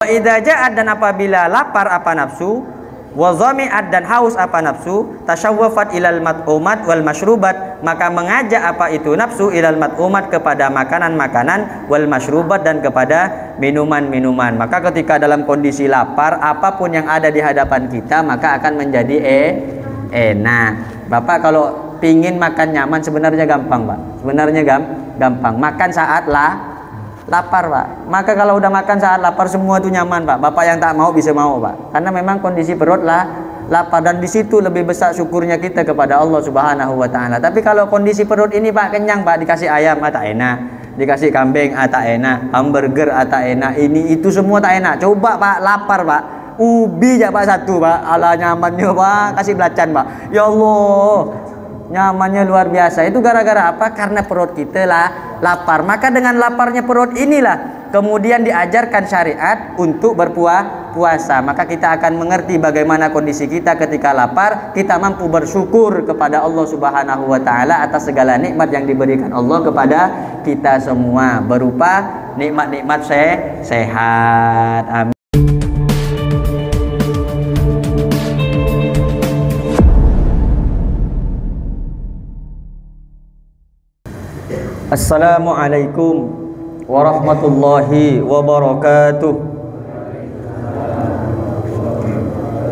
Idza ja'at dan apabila lapar apa nafsu, wa dhami'at dan haus apa nafsu, tasyawwafat ilal mat'umat wal masyrubat, maka mengajak apa itu nafsu ilal mat'umat kepada makanan-makanan, wal masyrubat dan kepada minuman-minuman. Maka ketika dalam kondisi lapar, apapun yang ada di hadapan kita maka akan menjadi enak. Bapak kalau pingin makan nyaman sebenarnya gampang, Pak. Sebenarnya gampang. Makan saat lapar, Pak. Maka kalau udah makan saat lapar semua itu nyaman, Pak. Bapak yang tak mau bisa mau, Pak. Karena memang kondisi perut lapar, dan di situ lebih besar syukurnya kita kepada Allah Subhanahu wa taala. Tapi kalau kondisi perut ini, Pak, kenyang, Pak, dikasih ayam tak enak, dikasih kambing tak enak, hamburger tak enak, ini itu semua tak enak. Coba, Pak, lapar, Pak. Ubi aja, Pak, satu, Pak. Ala nyamannya, Pak. Kasih belacan, Pak. Ya Allah. Nyamannya luar biasa. Itu gara-gara apa? Karena perut kita lapar. Maka dengan laparnya perut inilah kemudian diajarkan syariat untuk berpuasa. Maka kita akan mengerti bagaimana kondisi kita ketika lapar. Kita mampu bersyukur kepada Allah Subhanahu wa taala atas segala nikmat yang diberikan Allah kepada kita semua, berupa nikmat-nikmat sehat. Amin. Assalamualaikum warahmatullahi wabarakatuh.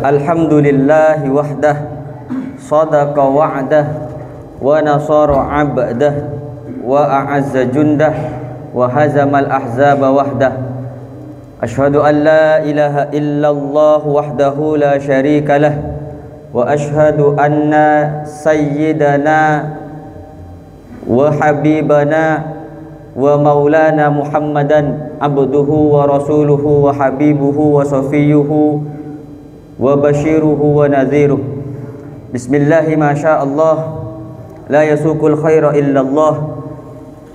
Alhamdulillahi wahdah, sadaqa wa'dah, wa nasara 'abdah, wa a'azza jundah, wa hazamal ahzaba wahdah. Ashhadu an la ilaha illallah wahdahu la syarika lah, wa ashhadu anna sayyidana wa habibana wa maulana Muhammadan abduhu wa rasuluhu wa habibuhu wa safiyuhu wa bashiruhu wa nadhiruh. Bismillahi ma sya'allah la yasuqul khaira illallah.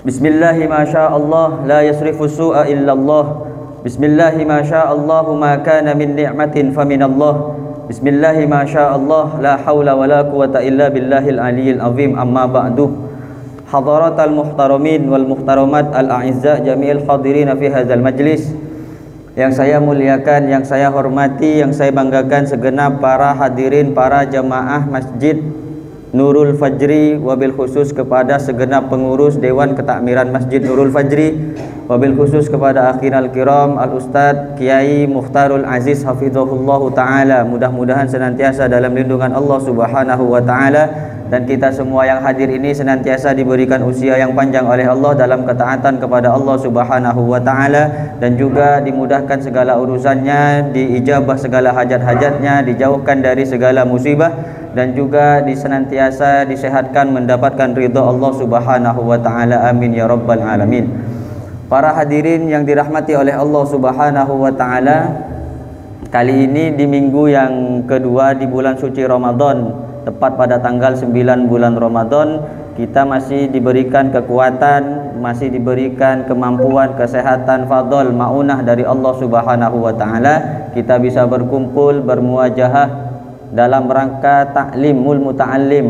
Bismillahi ma sya'allah la yasrifu su'a illallah. Bismillahi ma sya'allah ma kana min ni'matin faminallah. Bismillahi ma sya'allah la hawla wa la quwata illa billahil aliyyil azim. Amma ba'du. Hadaratal muhtaramin wal muhtaramat al-a'izza jami'il hadirin fi hadzal majlis. Yang saya muliakan, yang saya hormati, yang saya banggakan segenap para hadirin, para jamaah Masjid Nurul Fajri, wabil khusus kepada segenap pengurus Dewan Ketakmiran Masjid Nurul Fajri, wabil khusus kepada akhinal kiram al-Ustadz Kiai Mukhtarul Aziz hafizahullahu ta'ala. Mudah-mudahan senantiasa dalam lindungan Allah Subhanahu wa ta'ala, dan kita semua yang hadir ini senantiasa diberikan usia yang panjang oleh Allah dalam ketaatan kepada Allah Subhanahu wa ta'ala, dan juga dimudahkan segala urusannya, diijabah segala hajat-hajatnya, dijauhkan dari segala musibah, dan juga disenantiasa disehatkan mendapatkan ridha Allah Subhanahu wa ta'ala. Amin ya rabbal alamin. Para hadirin yang dirahmati oleh Allah Subhanahu wa ta'ala, kali ini di minggu yang kedua di bulan suci Ramadan, tepat pada tanggal 9 bulan Ramadan, kita masih diberikan kekuatan, masih diberikan kemampuan, kesehatan, fadl, maunah dari Allah Subhanahu wa ta'ala. Kita bisa berkumpul, bermuajahah dalam rangka ta'limul muta'allim,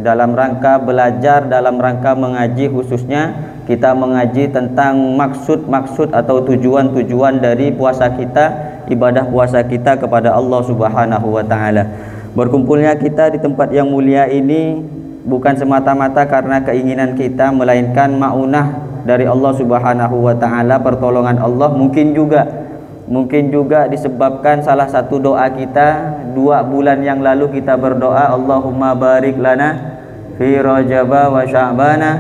dalam rangka belajar, dalam rangka mengaji. Khususnya kita mengaji tentang maksud-maksud atau tujuan-tujuan dari puasa kita, ibadah puasa kita kepada Allah Subhanahu wa ta'ala. Berkumpulnya kita di tempat yang mulia ini bukan semata-mata karena keinginan kita, melainkan maunah dari Allah Subhanahu wa ta'ala, pertolongan Allah. Mungkin juga disebabkan salah satu doa kita 2 bulan yang lalu kita berdoa, Allahumma barik lana fi Rajaba wa Sya'bana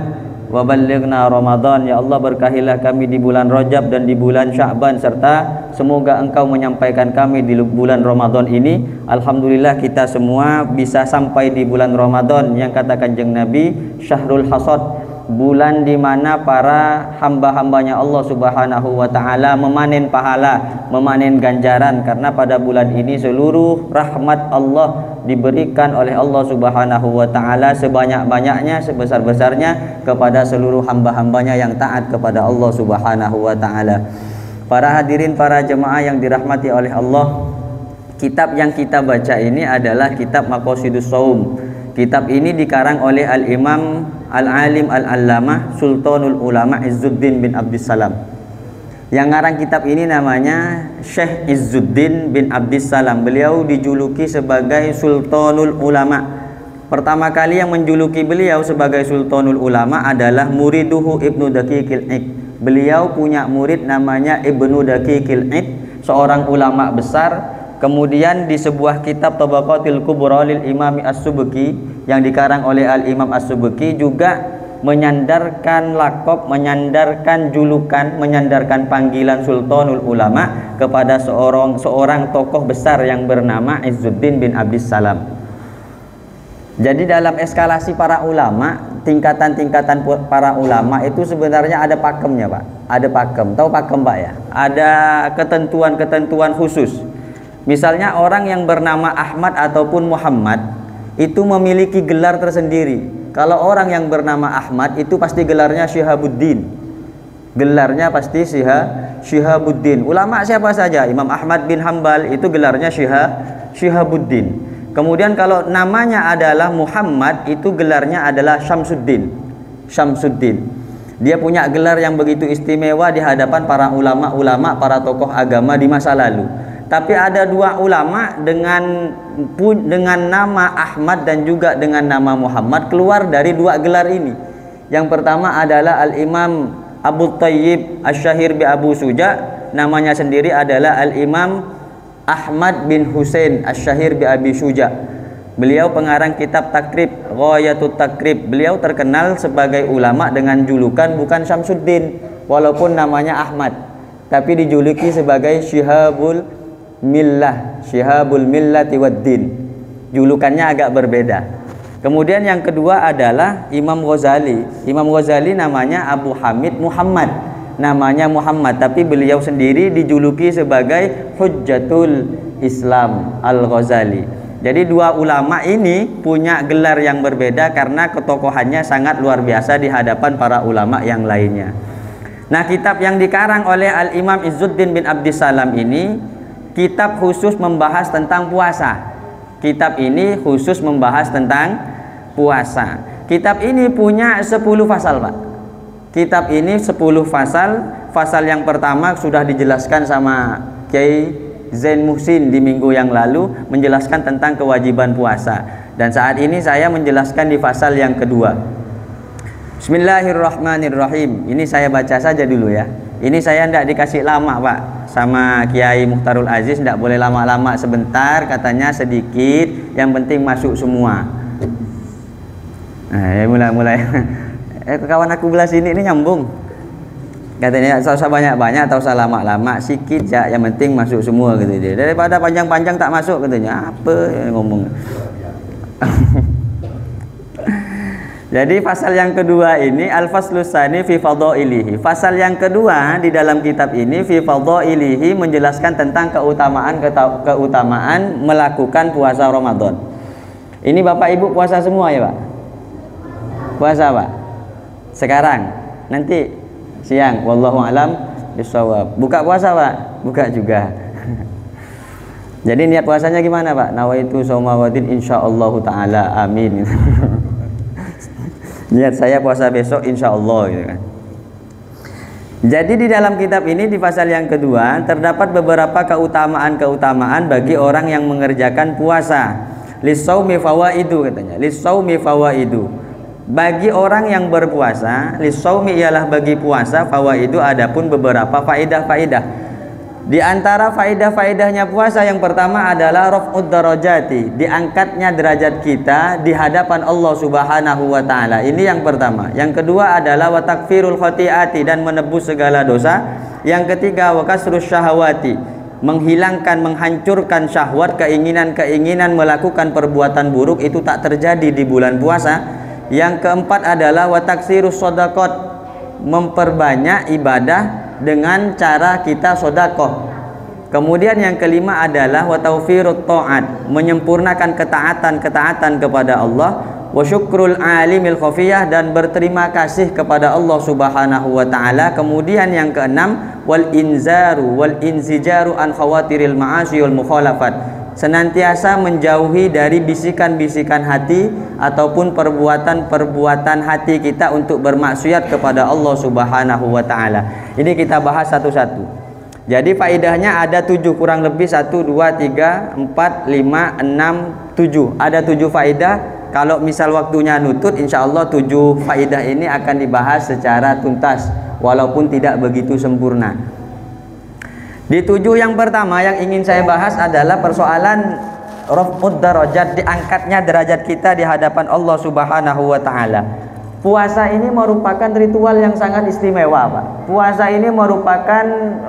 wa ballighna Ramadan. Ya Allah, berkahilah kami di bulan Rajab dan di bulan Sya'ban, serta semoga Engkau menyampaikan kami di bulan Ramadan ini. Alhamdulillah kita semua bisa sampai di bulan Ramadan yang kata Kanjeng Nabi, Syahrul Hasad, bulan di mana para hamba-hambanya Allah Subhanahu wa ta'ala memanen pahala, memanen ganjaran. Karena pada bulan ini seluruh rahmat Allah diberikan oleh Allah Subhanahu wa ta'ala sebanyak-banyaknya, sebesar-besarnya kepada seluruh hamba-hambanya yang taat kepada Allah Subhanahu wa ta'ala. Para hadirin, para jemaah yang dirahmati oleh Allah, kitab yang kita baca ini adalah kitab Maqasidus Shaum. Kitab ini dikarang oleh Al-Imam Al-Alim Al-Allamah Sultanul Ulama Izzuddin bin Abdissalam. Yang ngarang kitab ini namanya Syekh Izzuddin bin Abdissalam. Beliau dijuluki sebagai Sultanul Ulama. Pertama kali yang menjuluki beliau sebagai Sultanul Ulama adalah muriduhu Ibnu Daqiqil Id. Beliau punya murid namanya Ibnu Daqiqil Id, seorang ulama besar. Kemudian di sebuah kitab Tabaqatil Kubra lil Imam As-Subki yang dikarang oleh Al-Imam As-Subki juga menyandarkan lakop, menyandarkan julukan, menyandarkan panggilan Sultanul Ulama kepada seorang tokoh besar yang bernama Izzuddin bin Abdissalam. Jadi dalam eskalasi para ulama, tingkatan-tingkatan para ulama itu sebenarnya ada pakemnya, Pak. Ada pakem. Tahu pakem, Pak, ya? Ada ketentuan-ketentuan khusus. Misalnya orang yang bernama Ahmad ataupun Muhammad itu memiliki gelar tersendiri. Kalau orang yang bernama Ahmad itu pasti gelarnya Syihabuddin. Gelarnya pasti Syihabuddin. Ulama siapa saja? Imam Ahmad bin Hambal itu gelarnya Syihabuddin. Kemudian kalau namanya adalah Muhammad itu gelarnya adalah Syamsuddin. Dia punya gelar yang begitu istimewa di hadapan para ulama-ulama, para tokoh agama di masa lalu. Tapi ada dua ulama dengan nama Ahmad dan juga dengan nama Muhammad keluar dari dua gelar ini. Yang pertama adalah Al-Imam Abu Thayyib Asy-Syahir bi Abu Suja, namanya sendiri adalah Al-Imam Ahmad bin Husain Asy-Syahir bi Abi Suja. Beliau pengarang kitab Takrib, Ghayatut Takrib. Beliau terkenal sebagai ulama dengan julukan bukan Syamsuddin walaupun namanya Ahmad, tapi dijuluki sebagai Syihabul Millati Waddin. Julukannya agak berbeda. Kemudian yang kedua adalah Imam Ghazali. Imam Ghazali namanya Abu Hamid Muhammad. Namanya Muhammad, tapi beliau sendiri dijuluki sebagai Hujjatul Islam Al-Ghazali. Jadi dua ulama ini punya gelar yang berbeda karena ketokohannya sangat luar biasa di hadapan para ulama yang lainnya. Nah, kitab yang dikarang oleh Al-Imam Izzuddin bin Abdissalam ini kitab khusus membahas tentang puasa. Kitab ini khusus membahas tentang puasa. Kitab ini punya 10 pasal, Pak. Kitab ini 10 pasal. Pasal yang pertama sudah dijelaskan sama Kiai Zain Muhsin di minggu yang lalu, menjelaskan tentang kewajiban puasa. Dan saat ini saya menjelaskan di pasal yang kedua. Bismillahirrahmanirrahim. Ini saya baca saja dulu ya. Ini saya tidak dikasih lama, Pak, sama Kiai Mukhtarul Aziz. Tidak boleh lama-lama, sebentar, katanya sedikit, yang penting masuk semua. Nah, ya mulai. Kawan aku belah sini ini nyambung. Katanya tak usah banyak-banyak, tak usah lama-lama, sikit ya, yang penting masuk semua gitu dia. Daripada panjang-panjang tak masuk katanya. Apa yang ngomong? Jadi pasal yang kedua ini Al-Faslus Tsani fi Fadhailihi. Pasal yang kedua di dalam kitab ini fi Fadhailihi menjelaskan tentang keutamaan melakukan puasa Ramadan. Ini Bapak Ibu puasa semua ya, Pak? Puasa, Pak? Sekarang, nanti siang, wallahu alam bisawab. Buka puasa, Pak? Buka juga. Jadi niat puasanya gimana, Pak? Nawaitu shauma wadin insyaallah taala. Amin. Niat saya puasa besok insyaallah gitu kan. Jadi di dalam kitab ini di pasal yang kedua terdapat beberapa keutamaan bagi orang yang mengerjakan puasa. Lisaumi fawaidu katanya. Lisaumi fawaidu. Bagi orang yang berpuasa, lisaumi ialah bagi puasa, fawaidu adapun beberapa faedah-faedah. Di antara faedah-faedahnya puasa yang pertama adalah raf'ud darajati, diangkatnya derajat kita di hadapan Allah Subhanahu wa taala. Ini yang pertama. Yang kedua adalah wa takfirul khati'ati, dan menebus segala dosa. Yang ketiga wa kasrus syahawati, menghilangkan, menghancurkan syahwat, keinginan-keinginan melakukan perbuatan buruk itu tak terjadi di bulan puasa. Yang keempat adalah wa taksirus shadaqat, memperbanyak ibadah dengan cara kita sodakoh. Kemudian yang kelima adalah wa tawfirut ta'at, menyempurnakan ketaatan kepada Allah, wa syukrul alimil khafiyah, dan berterima kasih kepada Allah Subhanahu wa taala. Kemudian yang keenam wal inzaru wal inzijaru an khawatiril ma'asi wal mukhalafat, senantiasa menjauhi dari bisikan-bisikan hati ataupun perbuatan-perbuatan hati kita untuk bermaksiat kepada Allah Subhanahu wa taala. Ini kita bahas satu-satu. Jadi faedahnya ada 7, kurang lebih 1 2 3 4 5 6 7. Ada 7 faedah. Kalau misal waktunya nutut, insya Allah 7 faedah ini akan dibahas secara tuntas walaupun tidak begitu sempurna. Di 7 yang pertama yang ingin saya bahas adalah persoalan raf'ud darajat, diangkatnya derajat kita di hadapan Allah Subhanahu wa taala. Puasa ini merupakan ritual yang sangat istimewa, Pak. Puasa ini merupakan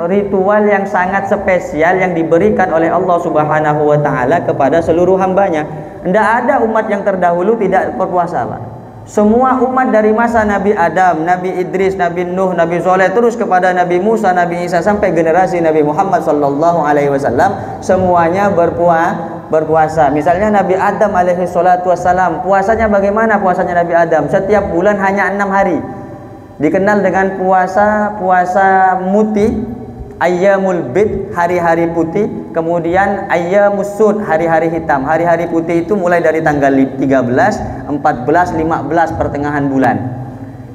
ritual yang sangat spesial yang diberikan oleh Allah Subhanahu wa taala kepada seluruh hambanya. Tidak ada umat yang terdahulu tidak berpuasa, Pak. Semua umat dari masa Nabi Adam, Nabi Idris, Nabi Nuh, Nabi Soleh, terus kepada Nabi Musa, Nabi Isa, sampai generasi Nabi Muhammad sallallahu alaihi wasallam, semuanya berpuasa. Misalnya Nabi Adam alaihi salatu wassalam, puasanya bagaimana puasanya Nabi Adam? Setiap bulan hanya 6 hari. Dikenal dengan puasa muti, ayyamul bid, hari-hari putih, kemudian ayyamus sud, hari-hari hitam. Hari-hari putih itu mulai dari tanggal 13, 14, 15 pertengahan bulan.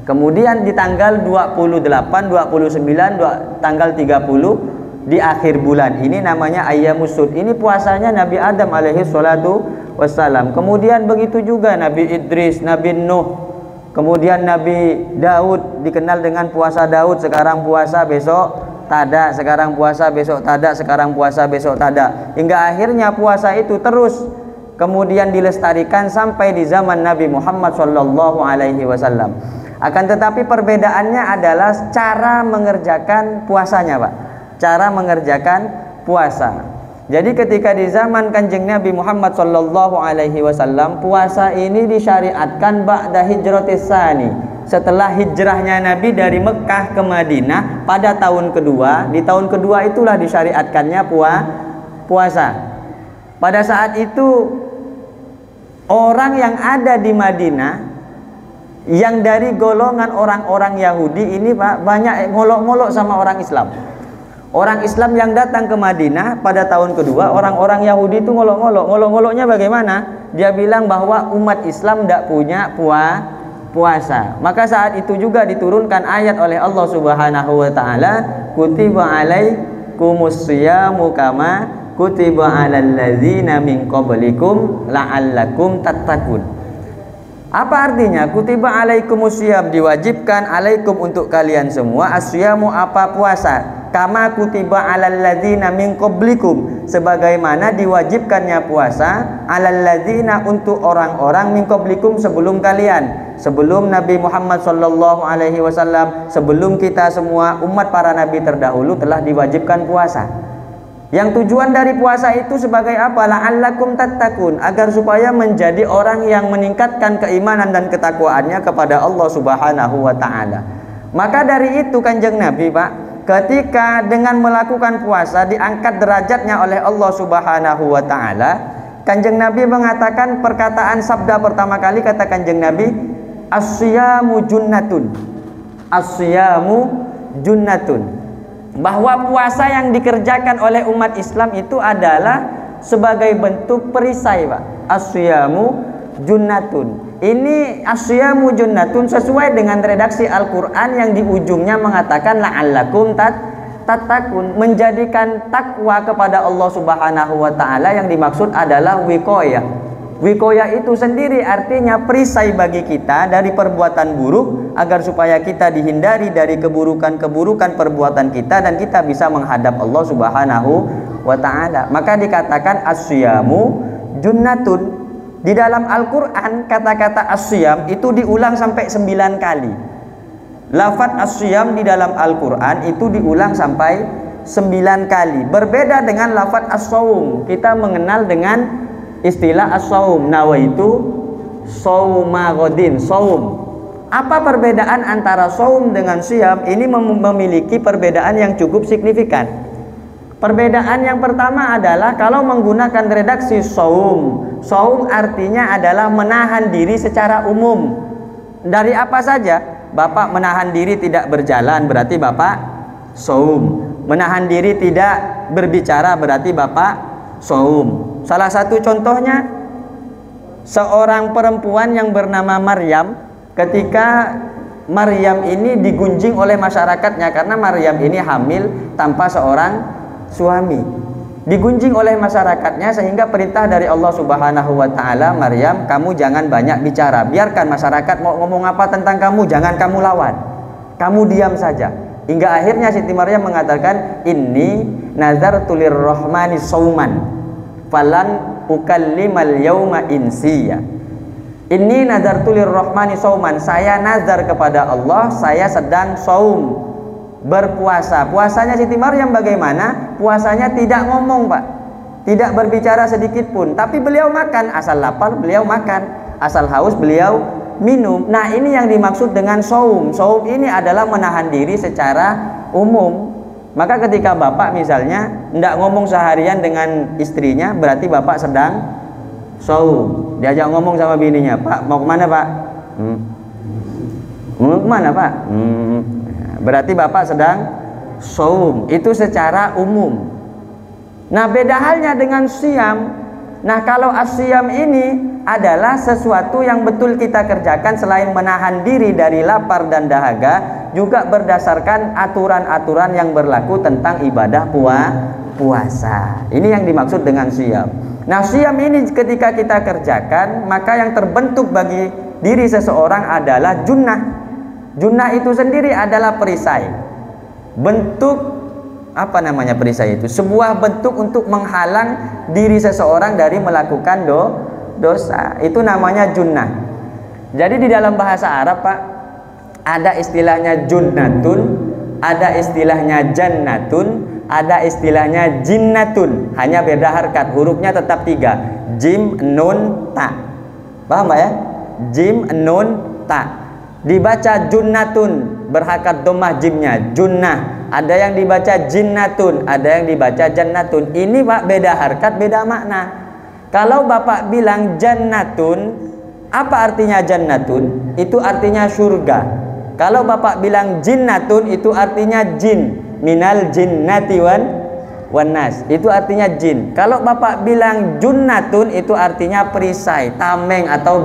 Kemudian di tanggal 28, 29, tanggal 30 di akhir bulan. Ini namanya ayyamus sud. Ini puasanya Nabi Adam alaihi salatu wassalam. Kemudian begitu juga Nabi Idris, Nabi Nuh, kemudian Nabi Daud, dikenal dengan puasa Daud. Sekarang puasa, besok tada, sekarang puasa, besok tada, sekarang puasa, besok tada, hingga akhirnya puasa itu terus kemudian dilestarikan sampai di zaman Nabi Muhammad sallallahu alaihi wasallam. Akan tetapi perbedaannya adalah cara mengerjakan puasanya, Pak. Cara mengerjakan puasa. Jadi ketika di zaman Kanjeng Nabi Muhammad sallallahu alaihi wasallam, puasa ini disyariatkan ba'da hijratis tsani. Setelah hijrahnya Nabi dari Mekah ke Madinah pada tahun kedua, di tahun kedua itulah disyariatkannya puasa. Pada saat itu orang yang ada di Madinah yang dari golongan orang-orang Yahudi ini, Pak, banyak ngolok-ngolok sama orang Islam. Orang Islam yang datang ke Madinah pada tahun kedua, orang-orang Yahudi itu ngolok-ngolok. Ngolok-ngoloknya bagaimana? Dia bilang bahwa umat Islam tidak punya puasa. Maka saat itu juga diturunkan ayat oleh Allah Subhanahu wa taala, kutiba alaikumus syiyamu kama kutiba alal ladzina min qablikum la'allakum tattaqun. Apa artinya? Kutiba alaikumus syiyam, diwajibkan alaikum untuk kalian semua, asyamu apa puasa, kama kutiba alal ladzina min qablikum, sebagaimana diwajibkannya puasa alal ladzina untuk orang-orang min qablikum sebelum kalian, sebelum Nabi Muhammad sallallahu alaihi wasallam, sebelum kita semua umat para nabi terdahulu telah diwajibkan puasa. Yang tujuan dari puasa itu sebagai apa? La'allakum tattaqun, agar supaya menjadi orang yang meningkatkan keimanan dan ketakwaannya kepada Allah Subhanahu wa taala. Maka dari itu Kanjeng Nabi, Pak, ketika dengan melakukan puasa diangkat derajatnya oleh Allah Subhanahu wa taala, Kanjeng Nabi mengatakan perkataan sabda pertama kali, kata Kanjeng Nabi, as-syiyamu junnatun. As-syiyamu junnatun. Bahwa puasa yang dikerjakan oleh umat Islam itu adalah sebagai bentuk perisai, Pak. As-syiyamu junnatun. Ini as-syiyamu junnatun sesuai dengan redaksi Al-Qur'an yang di ujungnya mengatakan la'allakum tattaqun, menjadikan takwa kepada Allah Subhanahu wa taala yang dimaksud adalah wiqayah. Wiqayah itu sendiri artinya perisai bagi kita dari perbuatan buruk, agar supaya kita dihindari dari keburukan-keburukan perbuatan kita dan kita bisa menghadap Allah Subhanahu wa taala. Maka dikatakan as-syiyamu junnatun. Di dalam Al-Qur'an kata-kata as-syiyam itu diulang sampai 9 kali. Lafaz as-syiyam di dalam Al-Qur'an itu diulang sampai 9 kali. Berbeda dengan lafaz as-shaum. Kita mengenal dengan istilah as-shaum, nawaitu shauma ghadin, shaum. Apa perbedaan antara shaum dengan syiyam? Ini memiliki perbedaan yang cukup signifikan. Perbedaan yang pertama adalah kalau menggunakan redaksi shaum, shaum artinya adalah menahan diri secara umum. Dari apa saja? Bapak menahan diri tidak berjalan, berarti Bapak shaum. Menahan diri tidak berbicara, berarti Bapak shaum. Salah satu contohnya seorang perempuan yang bernama Maryam, ketika Maryam ini digunjing oleh masyarakatnya karena Maryam ini hamil tanpa seorang suami. Digunjing oleh masyarakatnya sehingga perintah dari Allah Subhanahu wa taala, Maryam, kamu jangan banyak bicara. Biarkan masyarakat mau ngomong apa tentang kamu, jangan kamu lawan. Kamu diam saja. Hingga akhirnya Siti Maryam mengatakan, "Inni nazartu lirrahmani sauman falan ukallimal yauma insiya." Inni nazartu lirrahmani sauman, saya nazar kepada Allah, saya sedang saum, berpuasa. Puasanya Siti Maryam bagaimana? Puasanya tidak ngomong, Pak. Tidak berbicara sedikit pun, tapi beliau makan, asal lapar beliau makan, asal haus beliau minum. Nah, ini yang dimaksud dengan saum. Saum ini adalah menahan diri secara umum. Maka ketika bapak misalnya tidak ngomong seharian dengan istrinya, berarti bapak sedang saum. Diajak ngomong sama bininya, "Pak, mau kemana, Pak?" "Mau kemana, Pak?" Berarti bapak sedang saum. Itu secara umum. Nah, beda halnya dengan siam. Nah, kalau asyam ini adalah sesuatu yang betul kita kerjakan selain menahan diri dari lapar dan dahaga, juga berdasarkan aturan-aturan yang berlaku tentang ibadah puasa. Ini yang dimaksud dengan siam. Nah, siam ini ketika kita kerjakan, maka yang terbentuk bagi diri seseorang adalah junnah. Junnah itu sendiri adalah perisai. Bentuk apa namanya perisai itu? Sebuah bentuk untuk menghalang diri seseorang dari melakukan dosa. Itu namanya junnah. Jadi di dalam bahasa Arab, Pak, ada istilahnya junnatun, ada istilahnya jannatun, ada istilahnya jinnatun. Hanya beda harkat, hurufnya tetap 3, jim, nun, ta. Paham, Pak ya? Jim, nun, ta. Dibaca junnatun, berhakat dhammah jimnya, junnah. Ada yang dibaca jinnatun, ada yang dibaca jannatun. Ini, Pak, beda harkat, beda makna. Kalau Bapak bilang jannatun, apa artinya jannatun? Itu artinya surga. Kalau Bapak bilang jinnatun, itu artinya jin. Minal jinnati wan nas. Itu artinya jin. Kalau Bapak bilang junnatun, itu artinya perisai, tameng atau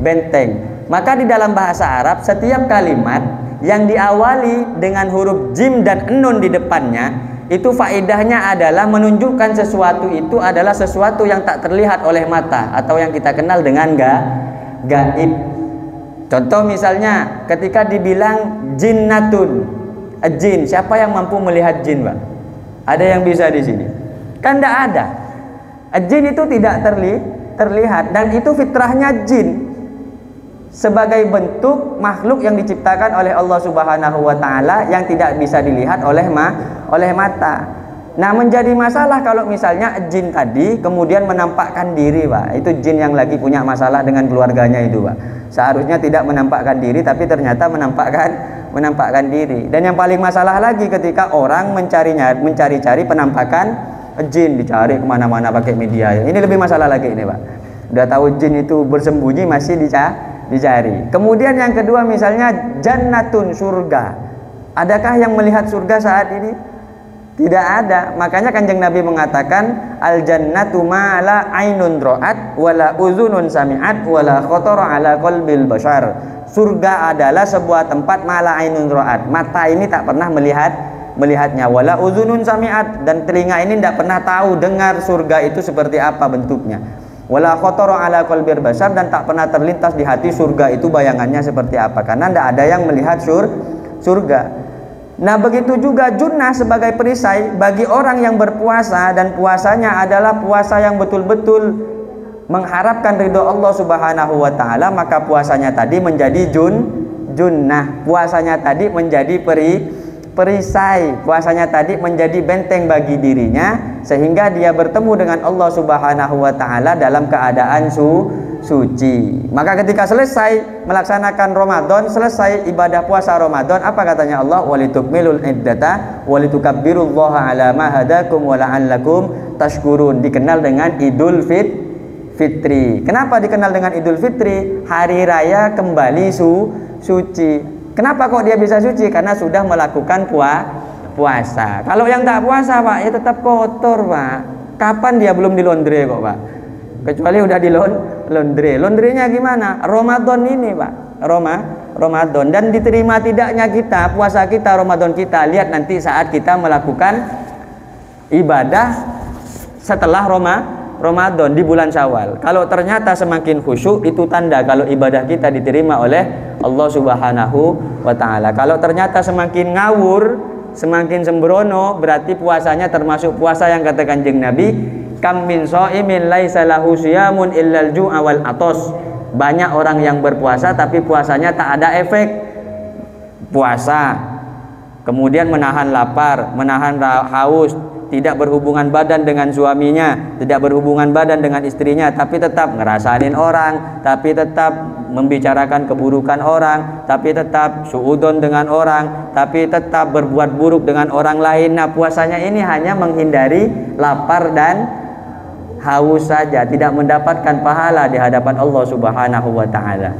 benteng. Maka di dalam bahasa Arab, setiap kalimat yang diawali dengan huruf jim dan nun di depannya, itu faedahnya adalah menunjukkan sesuatu itu adalah sesuatu yang tak terlihat oleh mata atau yang kita kenal dengan gaib. Contoh misalnya ketika dibilang jinnatun, jin, siapa yang mampu melihat jin, Pak? Ada yang bisa di sini? Kan tidak ada. Jin itu tidak terlihat, dan itu fitrahnya jin sebagai bentuk makhluk yang diciptakan oleh Allah Subhanahu wa taala yang tidak bisa dilihat oleh mata. Nah, menjadi masalah kalau misalnya jin tadi kemudian menampakkan diri, Pak. Itu jin yang lagi punya masalah dengan keluarganya itu, Pak. Seharusnya tidak menampakkan diri, tapi ternyata menampakkan diri. Dan yang paling masalah lagi ketika orang mencari-cari penampakan jin, dicari kemana-mana pakai media. Ini lebih masalah lagi ini, Pak. Udah tahu jin itu bersembunyi masih dicari. Kemudian yang kedua misalnya jannatun, surga. Adakah yang melihat surga saat ini? Tidak ada. Makanya Kanjeng Nabi mengatakan al jannatu ma la ainun ra'at wala uzunun sami'at wala khatara ala qalbil bashar. Surga adalah sebuah tempat ma la ainun ra'at. Mata ini tak pernah melihatnya, wala uzunun sami'at, dan telinga ini tidak pernah tahu dengar surga itu seperti apa bentuknya. Wala khatara ala qalbil bashar, dan tak pernah terlintas di hati surga itu bayangannya seperti apa, karena tidak ada yang melihat surga. Nah, begitu juga junnah sebagai perisai bagi orang yang berpuasa dan puasanya adalah puasa yang betul-betul mengharapkan ridho Allah Subhanahu wa taala, maka puasanya tadi menjadi junnah. Puasanya tadi menjadi perisai. Puasanya tadi menjadi benteng bagi dirinya sehingga dia bertemu dengan Allah Subhanahu wa taala dalam keadaan suci. Maka ketika selesai melaksanakan Ramadan, selesai ibadah puasa Ramadan, apa katanya Allah? Walitukmilul iddata walitukabbirullaha ala ma hadakum wa la'allakum tashkurun. Dikenal dengan Idul Fitri. Kenapa dikenal dengan Idul Fitri? Hari raya kembali suci. Kenapa kok dia bisa suci? Karena sudah melakukan puasa. Kalau yang tak puasa, Pak, ya tetap kotor, Pak. Kapan dia belum di laundry kok Pak? Kecuali udah di laundry. Laundrynya gimana? Ramadan ini Pak. Ramadan. Dan diterima tidaknya kita, puasa kita, Ramadan kita, lihat nanti saat kita melakukan ibadah setelah Ramadan di bulan Syawal. Kalau ternyata semakin khusyuk, itu tanda kalau ibadah kita diterima oleh Allah Subhanahu wa taala. Kalau ternyata semakin ngawur, semakin sembrono, berarti puasanya termasuk puasa yang kata Kanjeng Nabi, kam min shaimin laisa lahu siyamun illal ju'a wal atos. Banyak orang yang berpuasa tapi puasanya tak ada efek puasa, kemudian menahan lapar, menahan haus, tidak berhubungan badan dengan suaminya, tidak berhubungan badan dengan istrinya, tapi tetap ngerasain orang, tapi tetap membicarakan keburukan orang, tapi tetap suudon dengan orang, tapi tetap berbuat buruk dengan orang lain. Nah, puasanya ini hanya menghindari lapar dan haus saja, tidak mendapatkan pahala di hadapan Allah Subhanahu wa taala.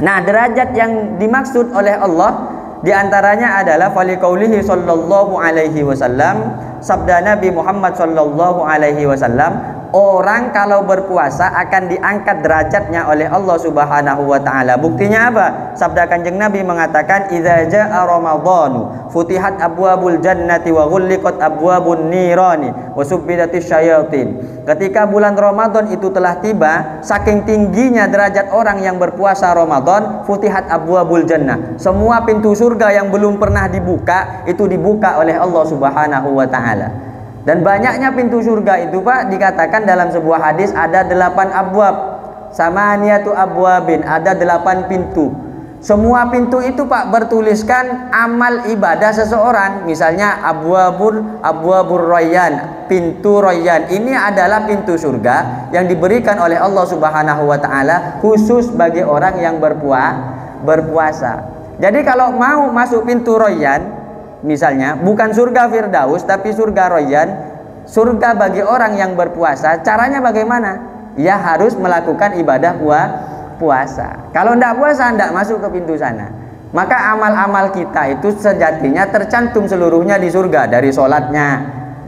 Nah, derajat yang dimaksud oleh Allah diantaranya adalah faliqaulihi sallallahu alaihi wasallam, sabda Nabi Muhammad sallallahu alaihi wasallam, orang kalau berpuasa akan diangkat derajatnya oleh Allah Subhanahu wa taala. Buktinya apa? Sabda Kanjeng Nabi mengatakan, idza jaa ramadhanu futihat abwabul jannati wa ghulliqat abwabun nirani wa subbidatis syayatin. Ketika bulan Ramadan itu telah tiba, saking tingginya derajat orang yang berpuasa Ramadan, futihat abwabul jannah. Semua pintu surga yang belum pernah dibuka itu dibuka oleh Allah Subhanahu wa taala. Dan banyaknya pintu surga itu Pak, dikatakan dalam sebuah hadis ada 8 abwab, samaniyatu abwabin, ada 8 pintu. Semua pintu itu Pak bertuliskan amal ibadah seseorang. Misalnya abwabur rayyan, pintu rayyan. Ini adalah pintu surga yang diberikan oleh Allah Subhanahu wa taala khusus bagi orang yang berpuasa. Jadi kalau mau masuk pintu rayyan, misalnya bukan surga Firdaus tapi surga Rayyan, surga bagi orang yang berpuasa, caranya bagaimana? Ya harus melakukan ibadah puasa. Kalau tidak puasa, tidak masuk ke pintu sana. Maka amal-amal kita itu sejatinya tercantum seluruhnya di surga. Dari sholatnya,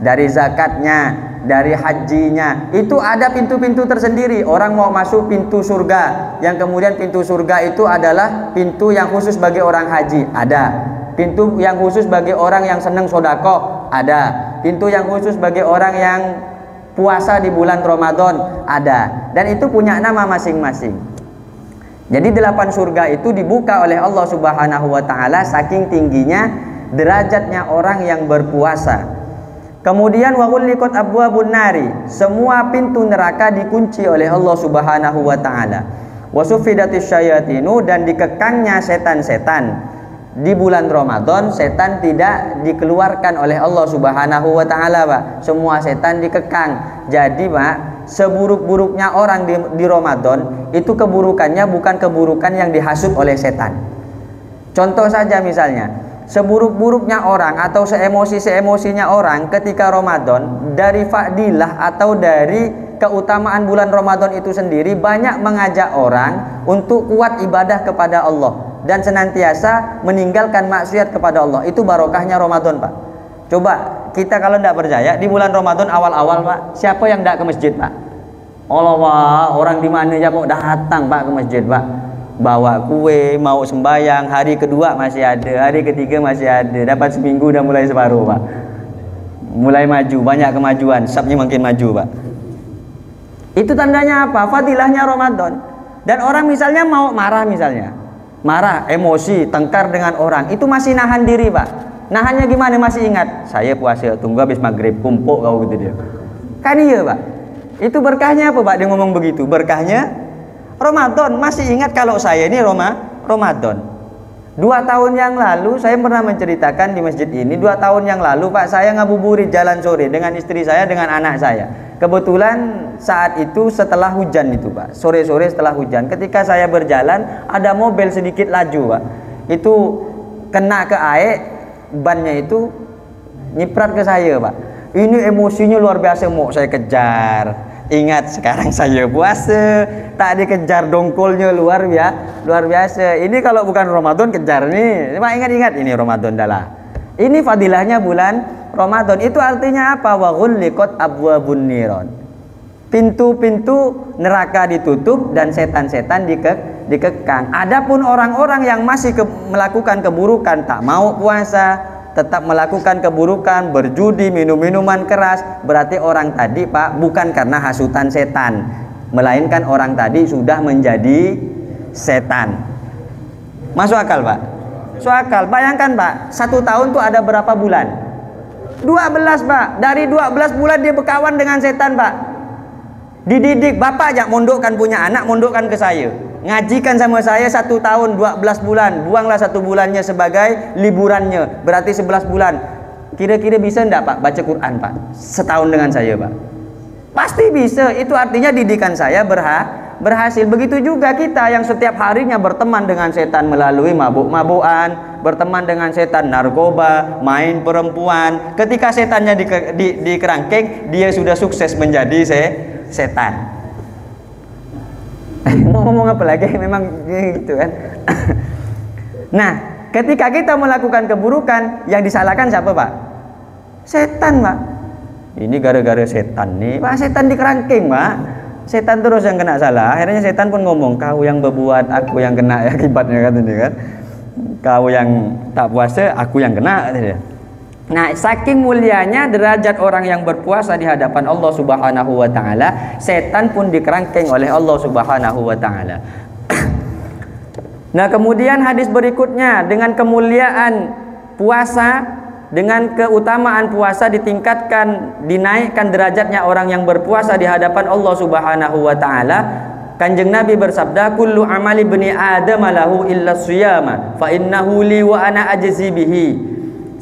dari zakatnya, dari hajinya, itu ada pintu-pintu tersendiri. Orang mau masuk pintu surga, yang kemudian pintu surga itu adalah pintu yang khusus bagi orang haji, ada. Pintu yang khusus bagi orang yang senang sodakoh, ada. Pintu yang khusus bagi orang yang puasa di bulan Ramadan, ada. Dan itu punya nama masing-masing. Jadi 8 surga itu dibuka oleh Allah Subhanahu wa taala saking tingginya derajatnya orang yang berpuasa. Kemudian wa ghulliqat abwabun nari, semua pintu neraka dikunci oleh Allah Subhanahu wa taala. Wa suffidatis syayatinu, dan dikekangnya setan-setan. Di bulan Ramadan setan tidak dikeluarkan oleh Allah Subhanahu wa taala, Pak. Semua setan dikekang. Jadi, Pak, seburuk-buruknya orang di Ramadan itu keburukannya bukan keburukan yang dihasut oleh setan. Contoh saja misalnya, seburuk-buruknya orang atau seemosi-emosinya orang ketika Ramadan, dari fadilah atau dari keutamaan bulan Ramadan itu sendiri banyak mengajak orang untuk kuat ibadah kepada Allah dan senantiasa meninggalkan maksiat kepada Allah. Itu barokahnya Ramadan, Pak. Coba kita kalau tidak percaya, di bulan Ramadan awal-awal, Pak, siapa yang tidak ke masjid, Pak? Allah, Pak, orang di mana aja Pak datang, Pak, ke masjid, Pak. Bawa kue, mau sembahyang, hari kedua masih ada, hari ketiga masih ada, dapat seminggu udah mulai separuh, Pak. Mulai maju, banyak kemajuan, sabnya makin maju, Pak. Itu tandanya apa? Fadilahnya Ramadan. Dan orang misalnya mau marah, misalnya marah, emosi, tengkar dengan orang, itu masih nahan diri, Pak. Nahannya gimana? Masih ingat, saya puasa, tunggu habis maghrib, kumpul kau gitu dia. Kan iya, Pak. Itu berkahnya apa, Pak? Dia ngomong begitu. Berkahnya Ramadan. Masih ingat kalau saya ini Ramadan. 2 tahun yang lalu saya pernah menceritakan di masjid ini. 2 tahun yang lalu, Pak, saya ngabuburit jalan sore dengan istri saya, dengan anak saya. Kebetulan saat itu setelah hujan itu, Pak. Sore-sore setelah hujan, ketika saya berjalan, ada mobil sedikit laju, Pak. Itu kena ke air, bannya itu nyiprat ke saya, Pak. Ini emosinya luar biasa, mau saya kejar. Ingat sekarang saya puasa, tak dikejar, dongkolnya luar biasa. Ini kalau bukan Ramadan kejar nih. Pak, ingat ini Ramadan adalah. Ini fadilahnya bulan Ramadan. Itu artinya apa? Wa ghulliqat abwabun niron. Pintu-pintu neraka ditutup dan setan-setan dikekang. Adapun orang-orang yang masih melakukan keburukan, tak mau puasa, tetap melakukan keburukan, berjudi, minum minuman keras, berarti orang tadi Pak bukan karena hasutan setan, melainkan orang tadi sudah menjadi setan. Masuk akal Pak? Masuk akal. Bayangkan Pak, 1 tahun tuh ada berapa bulan? 12 Pak. Dari 12 bulan dia berkawan dengan setan Pak. Dididik, bapak ajak mondokkan punya anak, mondokkan ke saya, ngajikan sama saya 1 tahun 12 bulan, buanglah 1 bulannya sebagai liburannya, berarti 11 bulan. Kira-kira bisa enggak Pak baca Quran Pak setahun dengan saya Pak? Pasti bisa. Itu artinya didikan saya berhasil. Begitu juga kita yang setiap harinya berteman dengan setan melalui mabuk-mabukan, berteman dengan setan narkoba, main perempuan. Ketika setannya di kerangkeng, dia sudah sukses menjadi setan. Mau ngomong apa lagi? Memang gitu kan. Nah, ketika kita melakukan keburukan, yang disalahkan siapa Pak? Setan Pak. Ini gara-gara setan nih Pak, setan di kerangkeng Pak. Setan terus yang kena salah. Akhirnya setan pun ngomong, kau yang berbuat, aku yang kena akibatnya kan ini kan. Kau yang tak puasa, aku yang kena katanya. Nah, saking mulianya derajat orang yang berpuasa di hadapan Allah Subhanahu wa taala, setan pun dikerangkeng oleh Allah Subhanahu wa taala. Nah, kemudian hadis berikutnya, dengan kemuliaan puasa, dengan keutamaan puasa ditingkatkan, dinaikkan derajatnya orang yang berpuasa di hadapan Allah Subhanahu wa taala. Kanjeng Nabi bersabda, kullu amali bani adam lahu illa siyama fa innahu li wa ana ajzi bihi.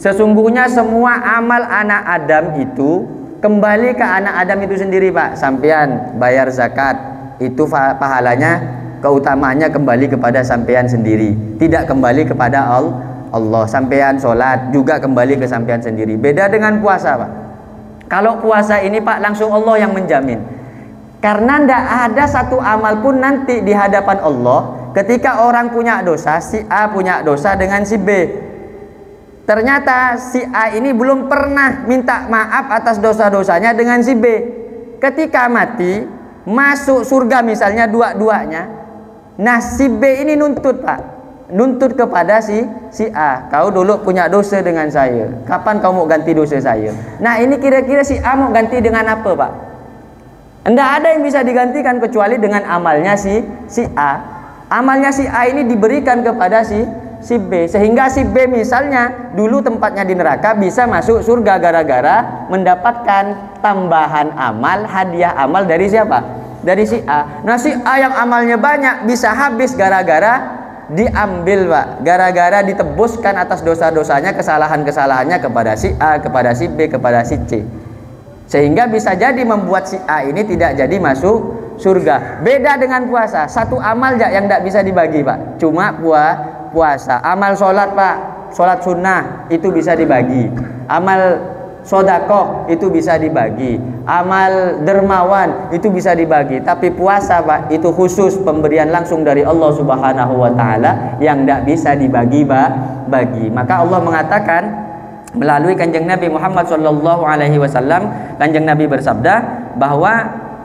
Sesungguhnya semua amal anak Adam itu kembali ke anak Adam itu sendiri Pak. Sampean bayar zakat, itu pahalanya, keutamaannya kembali kepada sampean sendiri, tidak kembali kepada Allah. Sampean sholat juga kembali ke sampean sendiri. Beda dengan puasa Pak. Kalau puasa ini Pak langsung Allah yang menjamin. Karena tidak ada satu amal pun nanti di hadapan Allah. Ketika orang punya dosa, si A punya dosa dengan si B, ternyata si A ini belum pernah minta maaf atas dosa-dosanya dengan si B. Ketika mati, masuk surga misalnya dua-duanya. Nah, si B ini nuntut Pak, nuntut kepada si A. Kau dulu punya dosa dengan saya, kapan kau mau ganti dosa saya? Nah, ini kira-kira si A mau ganti dengan apa Pak? Tidak ada yang bisa digantikan kecuali dengan amalnya si A. Amalnya si A ini diberikan kepada si B, sehingga si B misalnya dulu tempatnya di neraka bisa masuk surga gara-gara mendapatkan tambahan amal, hadiah amal dari siapa? Dari si A. Nah, si A yang amalnya banyak bisa habis gara-gara diambil Pak, gara-gara ditebuskan atas dosa-dosanya, kesalahan-kesalahannya kepada si A, kepada si B, kepada si C, sehingga bisa jadi membuat si A ini tidak jadi masuk surga. Beda dengan puasa, satu amal yang tidak bisa dibagi Pak, cuma puasa. Amal sholat Pak, sholat sunnah itu bisa dibagi, amal sodakoh itu bisa dibagi, amal dermawan itu bisa dibagi. Tapi puasa Pak itu khusus pemberian langsung dari Allah Subhanahu wa taala yang tidak bisa dibagi-bagi. Maka Allah mengatakan melalui kanjeng Nabi Muhammad SAW, kanjeng Nabi bersabda bahwa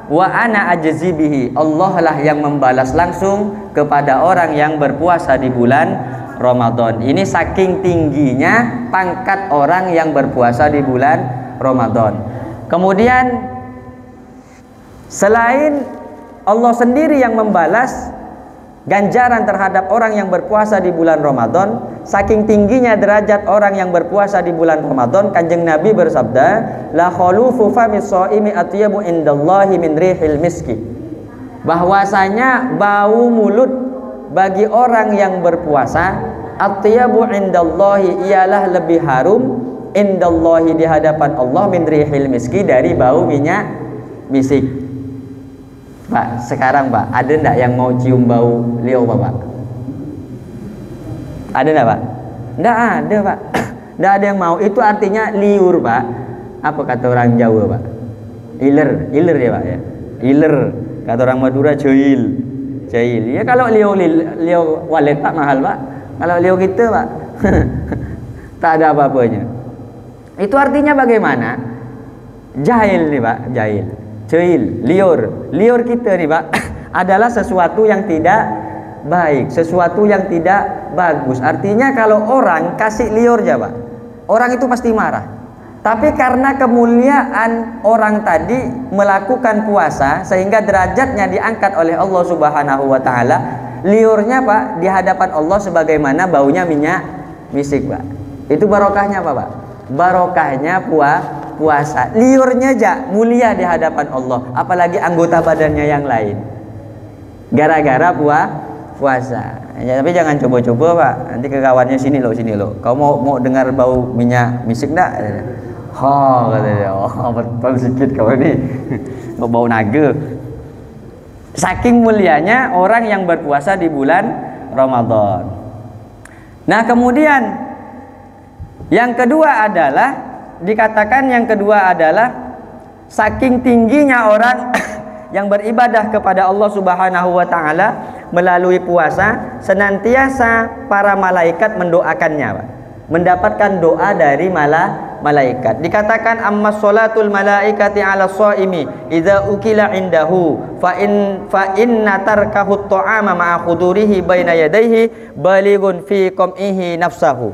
wa ana ajzi bihi, Allah lah yang membalas langsung kepada orang yang berpuasa di bulan Ramadan. Ini saking tingginya pangkat orang yang berpuasa di bulan Ramadan. Kemudian selain Allah sendiri yang membalas ganjaran terhadap orang yang berpuasa di bulan Ramadan, saking tingginya derajat orang yang berpuasa di bulan Ramadan, kanjeng Nabi bersabda, la khulufu famis shaimi atyabu indallahi min rihil miski. Bahwasanya bau mulut bagi orang yang berpuasa, atyabu indallahi, ialah lebih harum, indallahi di hadapan Allah, min rihil miski, dari bau minyak misik. Pak, sekarang Pak, ada enggak yang mau cium bau liau Pak? Ada enggak Pak? Enggak ada Pak. Enggak ada yang mau. Itu artinya liur Pak. Apa kata orang Jawa Pak? Iler ya Pak ya. Iler. Kata orang Madura joil. Ya kalau liau walet Pak mahal Pak. Kalau liau kita Pak tak ada apa-apanya. Itu artinya bagaimana? Jahil nih Pak, jahil, jahil, liur kita nih Pak adalah sesuatu yang tidak baik, sesuatu yang tidak bagus. Artinya kalau orang kasih liurnya Pak, orang itu pasti marah. Tapi karena kemuliaan orang tadi melakukan puasa sehingga derajatnya diangkat oleh Allah Subhanahu wa taala, liurnya Pak di hadapan Allah sebagaimana baunya minyak misik Pak. Itu barokahnya apa Pak? Barokahnya puasa. Liurnya aja mulia di hadapan Allah, apalagi anggota badannya yang lain. Gara-gara puasa. Ya, tapi jangan coba-coba Pak. Nanti ke kawannya sini loh. Kau mau dengar bau minyak misik enggak? Oh, katanya. Oh, betul sedikit kau ini. Bau naga. Saking mulianya orang yang berpuasa di bulan Ramadan. Nah, kemudian yang kedua adalah dikatakan saking tingginya orang yang beribadah kepada Allah Subhanahu wa taala melalui puasa, senantiasa para malaikat mendoakannya, Pak. Mendapatkan doa dari malaikat. Dikatakan amma sholatul malaikati 'ala shaimi idza ukila indahu fa inna tarkahu ta'ama ma'a khudurihi baina yadayhi balighun fi qam'ihi nafsahu.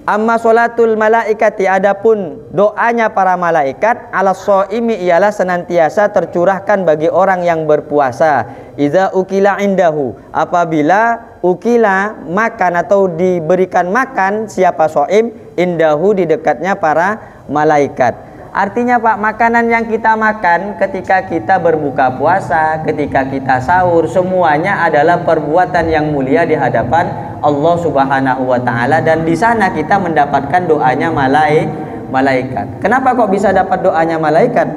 Amma sholatul malaikati, adapun doanya para malaikat, 'ala shaimi ialah senantiasa tercurahkan bagi orang yang berpuasa. Idza ukila indahu, apabila ukila makan atau diberikan makan siapa shaim, indahu di dekatnya para malaikat. Artinya Pak, makanan yang kita makan ketika kita berbuka puasa, ketika kita sahur, semuanya adalah perbuatan yang mulia di hadapan Allah Subhanahu wa taala, dan di sana kita mendapatkan doanya malaikat. Kenapa kok bisa dapat doanya malaikat?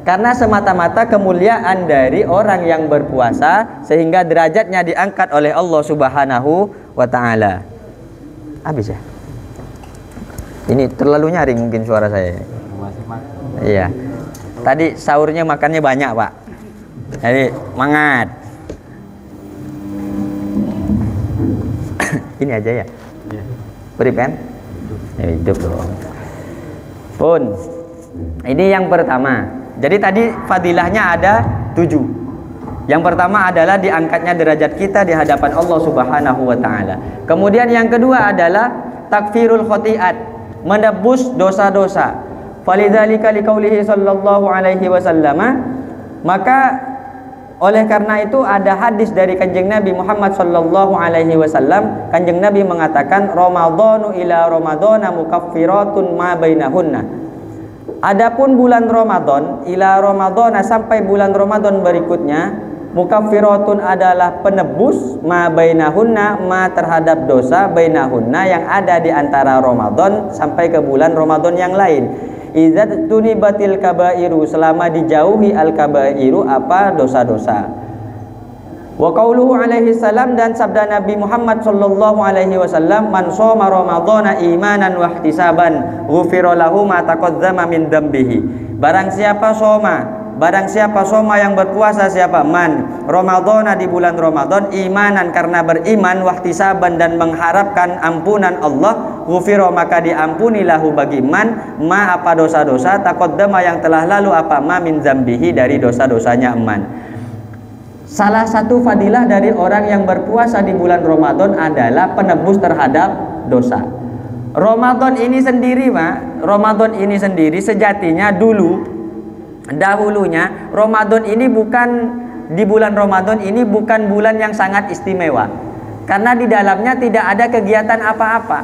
Karena semata-mata kemuliaan dari orang yang berpuasa sehingga derajatnya diangkat oleh Allah Subhanahu wa taala. Habis ya? Ini terlalu nyaring mungkin suara saya. Iya. Tadi sahurnya makannya banyak, Pak. Jadi mangat. Ini aja ya. Beri pen. Ya, hidup dong. Pun. Ini yang pertama. Jadi tadi fadilahnya ada 7. Yang pertama adalah diangkatnya derajat kita di hadapan Allah Subhanahu wa taala. Kemudian yang kedua adalah takfirul khotiat, menebus dosa-dosa. Falidzalika liqaulihi sallallahu alaihi wasallam, maka oleh karena itu ada hadis dari Kanjeng Nabi Muhammad sallallahu alaihi wasallam. Kanjeng Nabi mengatakan, Ramadhanu ila ramadhana mukaffiratun ma bainahunna. Adapun bulan Ramadan ila ramadhana, sampai bulan Ramadan berikutnya, mukaffiratun adalah penebus ma bainahunna, ma terhadap dosa bainahunna yang ada di antara Ramadan sampai ke bulan Ramadan yang lain. Idzat tunibatil kabairu, selama dijauhi al kabairu apa dosa-dosa. Wa qauluhu alaihi salam, dan sabda Nabi Muhammad sallallahu alaihi wasallam, man shoma ramadhana imanan wa ihtisaban ghufira lahu ma taqaddama min dzambihi. Barang siapa soma yang berpuasa, siapa man ramadhana, di bulan Ramadan, imanan karena beriman, wahtisaban dan mengharapkan ampunan Allah, ghufira maka diampuni lahu bagi man ma apa dosa-dosa, taqaddama yang telah lalu apa ma min dzambihi dari dosa-dosanya man. Salah satu fadilah dari orang yang berpuasa di bulan Ramadan adalah penebus terhadap dosa. Ramadan ini sendiri, Pak, Ramadan ini sendiri sejatinya dahulunya Ramadan ini bukan, di bulan Ramadan ini bukan bulan yang sangat istimewa, karena di dalamnya tidak ada kegiatan apa-apa.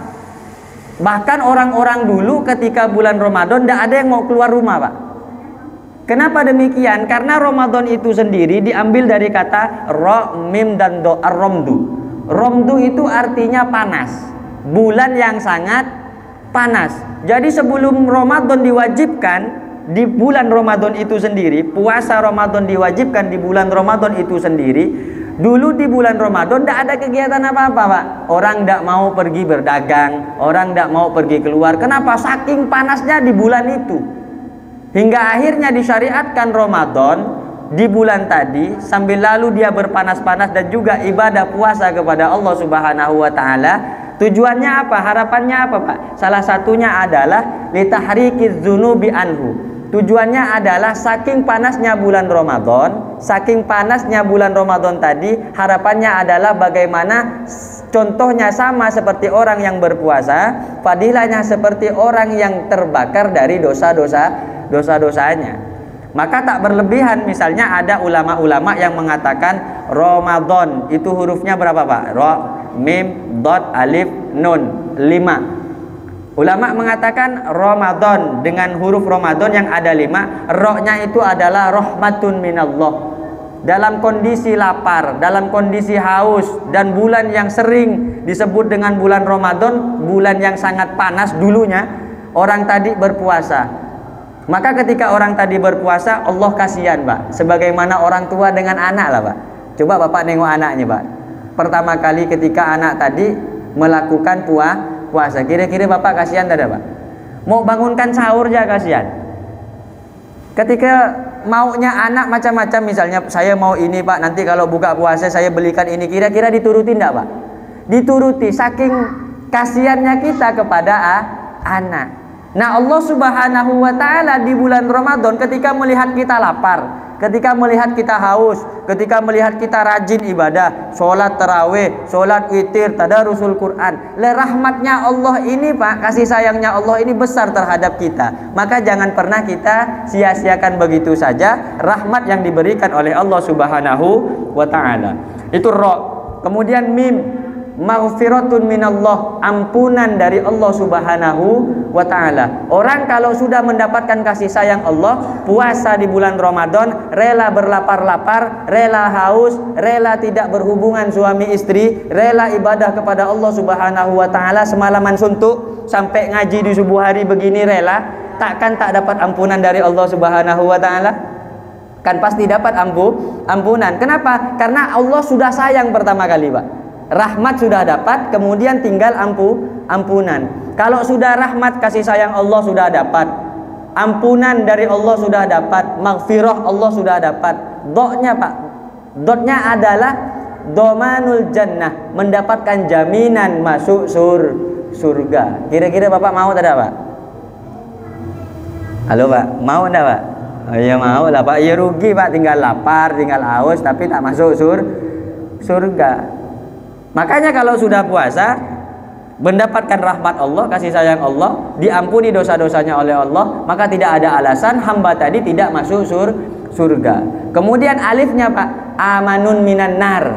Bahkan orang-orang dulu ketika bulan Ramadan tidak ada yang mau keluar rumah, Pak. Kenapa demikian? Karena Ramadan itu sendiri diambil dari kata ro, mim dan do, ar-romdu. Romdu itu artinya panas, bulan yang sangat panas. Jadi sebelum Ramadan diwajibkan, di bulan Ramadan itu sendiri, puasa Ramadan diwajibkan di bulan Ramadan itu sendiri, dulu di bulan Ramadan tidak ada kegiatan apa-apa, Pak. Orang tidak mau pergi berdagang, orang tidak mau pergi keluar. Kenapa? Saking panasnya di bulan itu. Hingga akhirnya disyariatkan Ramadan di bulan tadi, sambil lalu dia berpanas-panas dan juga ibadah puasa kepada Allah Subhanahu wa taala, Tujuannya apa? Harapannya apa, Pak? Salah satunya adalah litahrikiz dzunubi anhu. Tujuannya adalah saking panasnya bulan Ramadan, saking panasnya bulan Ramadan tadi, harapannya adalah bagaimana contohnya sama seperti orang yang berpuasa, fadilahnya seperti orang yang terbakar dari dosa-dosanya. Maka tak berlebihan, misalnya ada ulama-ulama yang mengatakan Ramadan itu hurufnya berapa, Pak? Ro, mim, dot, alif, nun, 5. Ulama mengatakan Ramadan dengan huruf Ramadan yang ada 5, ro-nya itu adalah rahmatun minallah. Dalam kondisi lapar, dalam kondisi haus, dan bulan yang sering disebut dengan bulan Ramadan, bulan yang sangat panas dulunya, orang tadi berpuasa. Maka ketika orang tadi berpuasa, Allah kasihan, Pak. Sebagaimana orang tua dengan anak lah, Pak. Coba Bapak nengok anaknya, Pak. Pertama kali ketika anak tadi melakukan puasa, kira-kira Bapak kasihan tidak, Pak? Mau bangunkan sahur aja kasihan. Ketika maunya anak macam-macam, misalnya saya mau ini, Pak, nanti kalau buka puasa saya belikan ini, kira-kira dituruti tidak, Pak? Dituruti, saking kasihannya kita kepada anak. Nah, Allah Subhanahu wa Ta'ala di bulan Ramadan ketika melihat kita lapar, ketika melihat kita haus, ketika melihat kita rajin ibadah, sholat tarawih, sholat witir, tadarusul Quran, rahmatnya Allah ini, Pak, kasih sayangnya Allah ini besar terhadap kita. Maka jangan pernah kita sia-siakan begitu saja rahmat yang diberikan oleh Allah Subhanahu wa Ta'ala. Itu ro. Kemudian mim, maghfiratun minallah, ampunan dari Allah Subhanahu wa Ta'ala. Orang kalau sudah mendapatkan kasih sayang Allah, puasa di bulan Ramadan, rela berlapar-lapar, rela haus, rela tidak berhubungan suami istri, rela ibadah kepada Allah Subhanahu wa Ta'ala, semalaman suntuk sampai ngaji di subuh hari begini rela, takkan tak dapat ampunan dari Allah Subhanahu wa Ta'ala? Kan pasti dapat ampunan. Kenapa? Karena Allah sudah sayang pertama kali, Pak. Rahmat sudah dapat, kemudian tinggal ampunan. Kalau sudah rahmat kasih sayang Allah sudah dapat, ampunan dari Allah sudah dapat, maghfirah Allah sudah dapat. Dotnya, Pak, dotnya adalah domanul jannah, mendapatkan jaminan masuk surga. Kira-kira Bapak mau tidak, Pak? Halo, Pak, mau tidak, Pak? Oh, ya mau lah, Pak. Ya rugi, Pak, tinggal lapar, tinggal haus tapi tak masuk surga. Makanya kalau sudah puasa, mendapatkan rahmat Allah, kasih sayang Allah, diampuni dosa-dosanya oleh Allah, maka tidak ada alasan hamba tadi tidak masuk surga. Kemudian alifnya, Pak, amanun minan nar,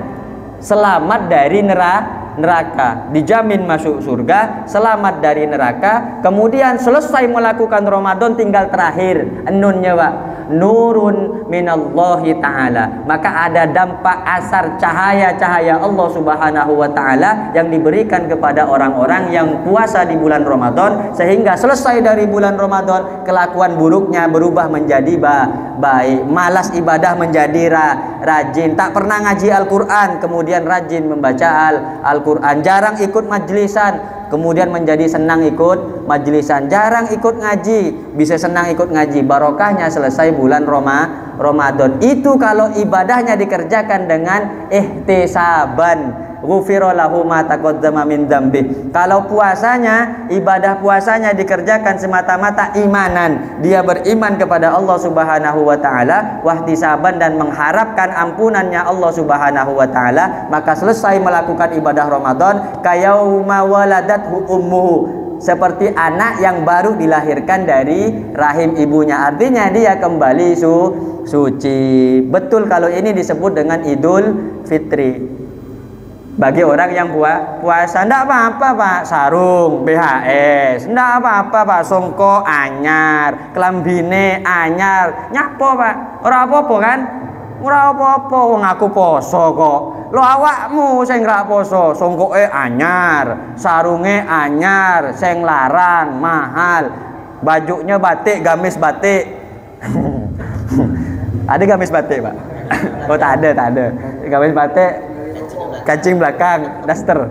selamat dari neraka, dijamin masuk surga, selamat dari neraka. Kemudian selesai melakukan Ramadan, tinggal terakhir nunnya, Pak, nurun minallahi ta'ala. Maka ada dampak asar cahaya-cahaya Allah Subhanahu wa Ta'ala yang diberikan kepada orang-orang yang puasa di bulan Ramadan, sehingga selesai dari bulan Ramadan kelakuan buruknya berubah menjadi baik, malas ibadah menjadi rajin, tak pernah ngaji Al-Quran kemudian rajin membaca Al-Quran, jarang ikut majlisan kemudian menjadi senang ikut majlisan, jarang ikut ngaji bisa senang ikut ngaji. Barokahnya selesai bulan Ramadan. Itu kalau ibadahnya dikerjakan dengan ihtisaban, ghufira lahu ma taqaddama min dzambi. Kalau puasanya, ibadah puasanya dikerjakan semata-mata imanan, dia beriman kepada Allah Subhanahu wa Ta'ala, wahtisaban, dan mengharapkan ampunannya Allah Subhanahu wa Ta'ala, maka selesai melakukan ibadah Ramadan kayauma waladathu ummuhu, seperti anak yang baru dilahirkan dari rahim ibunya. Artinya dia kembali suci. Betul kalau ini disebut dengan Idul Fitri. Bagi orang yang puasa, ndak apa-apa, Pak, sarung BHS, ndak apa-apa, Pak, songko anyar, kelambine anyar, nyapo, Pak, ora apa-apa kan? Ora apa-apa, wong aku poso kok. Lo awakmu sing ra poso, songkoke anyar, sarunge anyar, sing larang mahal, bajunya batik, gamis batik. Ada gamis batik, Pak? Oh, tak ada. Gamis batik, kancing belakang, daster,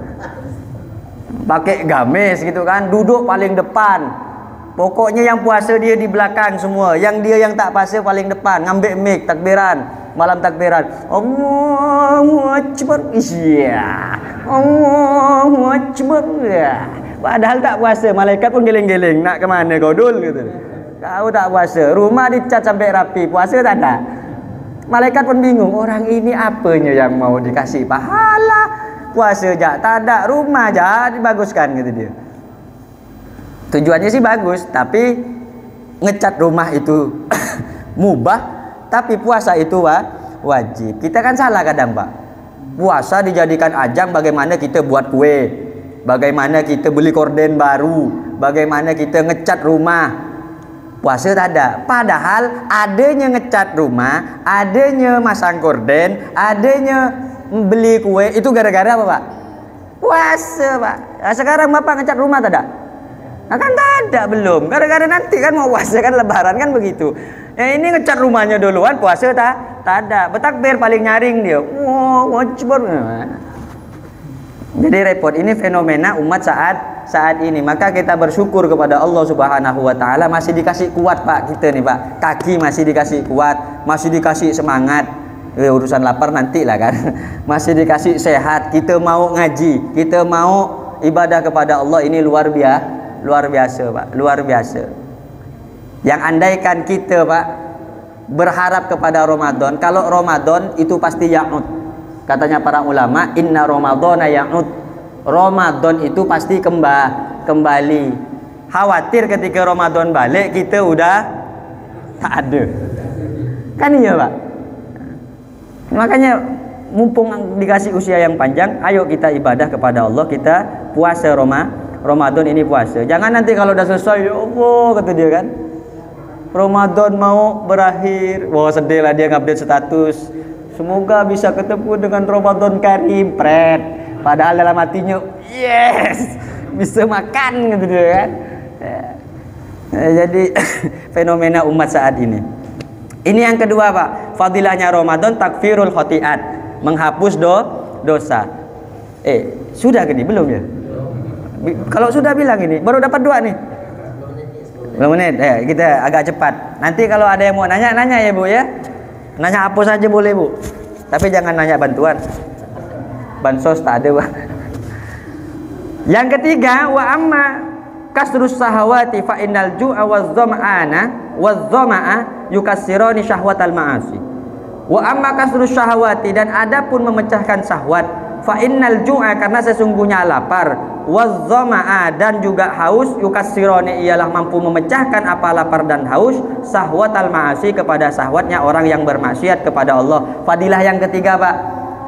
pakai gamis gitu kan, duduk paling depan. Pokoknya yang puasa dia di belakang semua, yang tak puasa paling depan, ngambil mic, takbiran, malam takbiran, Allahu Akbar, iya, Allahu Akbar, ya. Padahal tak puasa, malaikat pun geleng-geleng, nak kemana kau dul gitu. Kau tak puasa, rumah dicat sampai rapi, puasa tak ada. Malaikat pun bingung, orang ini apanya yang mau dikasih pahala, puasa je tak ada, rumah je dibaguskan gitu dia. Tujuannya sih bagus, tapi ngecat rumah itu mubah, tapi puasa itu wajib. Kita kan salah kadang, Pak. Puasa dijadikan ajang bagaimana kita buat kue, bagaimana kita beli korden baru, bagaimana kita ngecat rumah. Puasa tak ada. Padahal adanya ngecat rumah, adanya masang korden, adanya beli kue, itu gara-gara apa, Pak? Puasa, Pak. Nah, sekarang Bapak ngecat rumah tak ada? Nah, kan tak ada belum. Gara-gara nanti kan mau puasa kan lebaran kan begitu. Ini ngecat rumahnya duluan, puasa tak ada. Bertakbir paling nyaring dia. Wow, wajib. Jadi repot. Ini fenomena umat saat ini. Maka kita bersyukur kepada Allah Subhanahu wa taala masih dikasih kuat, Pak, kita nih, Pak. Kaki masih dikasih kuat, masih dikasih semangat. Urusan lapar nanti lah kan. Masih dikasih sehat, kita mau ngaji, kita mau ibadah kepada Allah, ini luar biasa, Pak, luar biasa. Yang andaikan kita, Pak, berharap kepada Ramadan, kalau Ramadan itu pasti ya'ud. Katanya para ulama, inna Ramadhana ya'ud. Ramadan itu pasti kembali. Khawatir ketika Ramadan balik kita udah tak ada. Kan iya, Pak? Makanya mumpung dikasih usia yang panjang, ayo kita ibadah kepada Allah, kita puasa Ramadan ini puasa. Jangan nanti kalau udah selesai, ya Allah, kata dia kan, Ramadan mau berakhir, wah sedih lah dia ngupdate status, semoga bisa ketemu dengan Ramadan Karim, pret. Padahal dalam hatinya, yes, bisa makan, gitu dia kan. Jadi fenomena umat saat ini. Ini yang kedua, Pak. Fadilahnya Ramadan takfirul khotiat, menghapus dosa. Sudah gini belum ya? Kalau sudah bilang ini, baru dapat 2 nih. 2 menit. Kita agak cepat. Nanti kalau ada yang mau nanya ya, Bu ya. Nanya apa saja boleh, Bu. Tapi jangan nanya bantuan. Bansos tak ada, Pak. Yang ketiga, wa amma kasrus sahawati fa innal ju'a waz-zama'a yukassirani syahwatal ma'asi. Wa amma kasrus syahawati, dan adapun memecahkan syahwat, fa innal ju'a, karena sesungguhnya lapar, waz-zama'a, dan juga haus, yukassirani, ialah mampu memecahkan apa lapar dan haus, syahwatal ma'asi, kepada syahwatnya orang yang bermaksiat kepada Allah. Fadilah yang ketiga, Pak,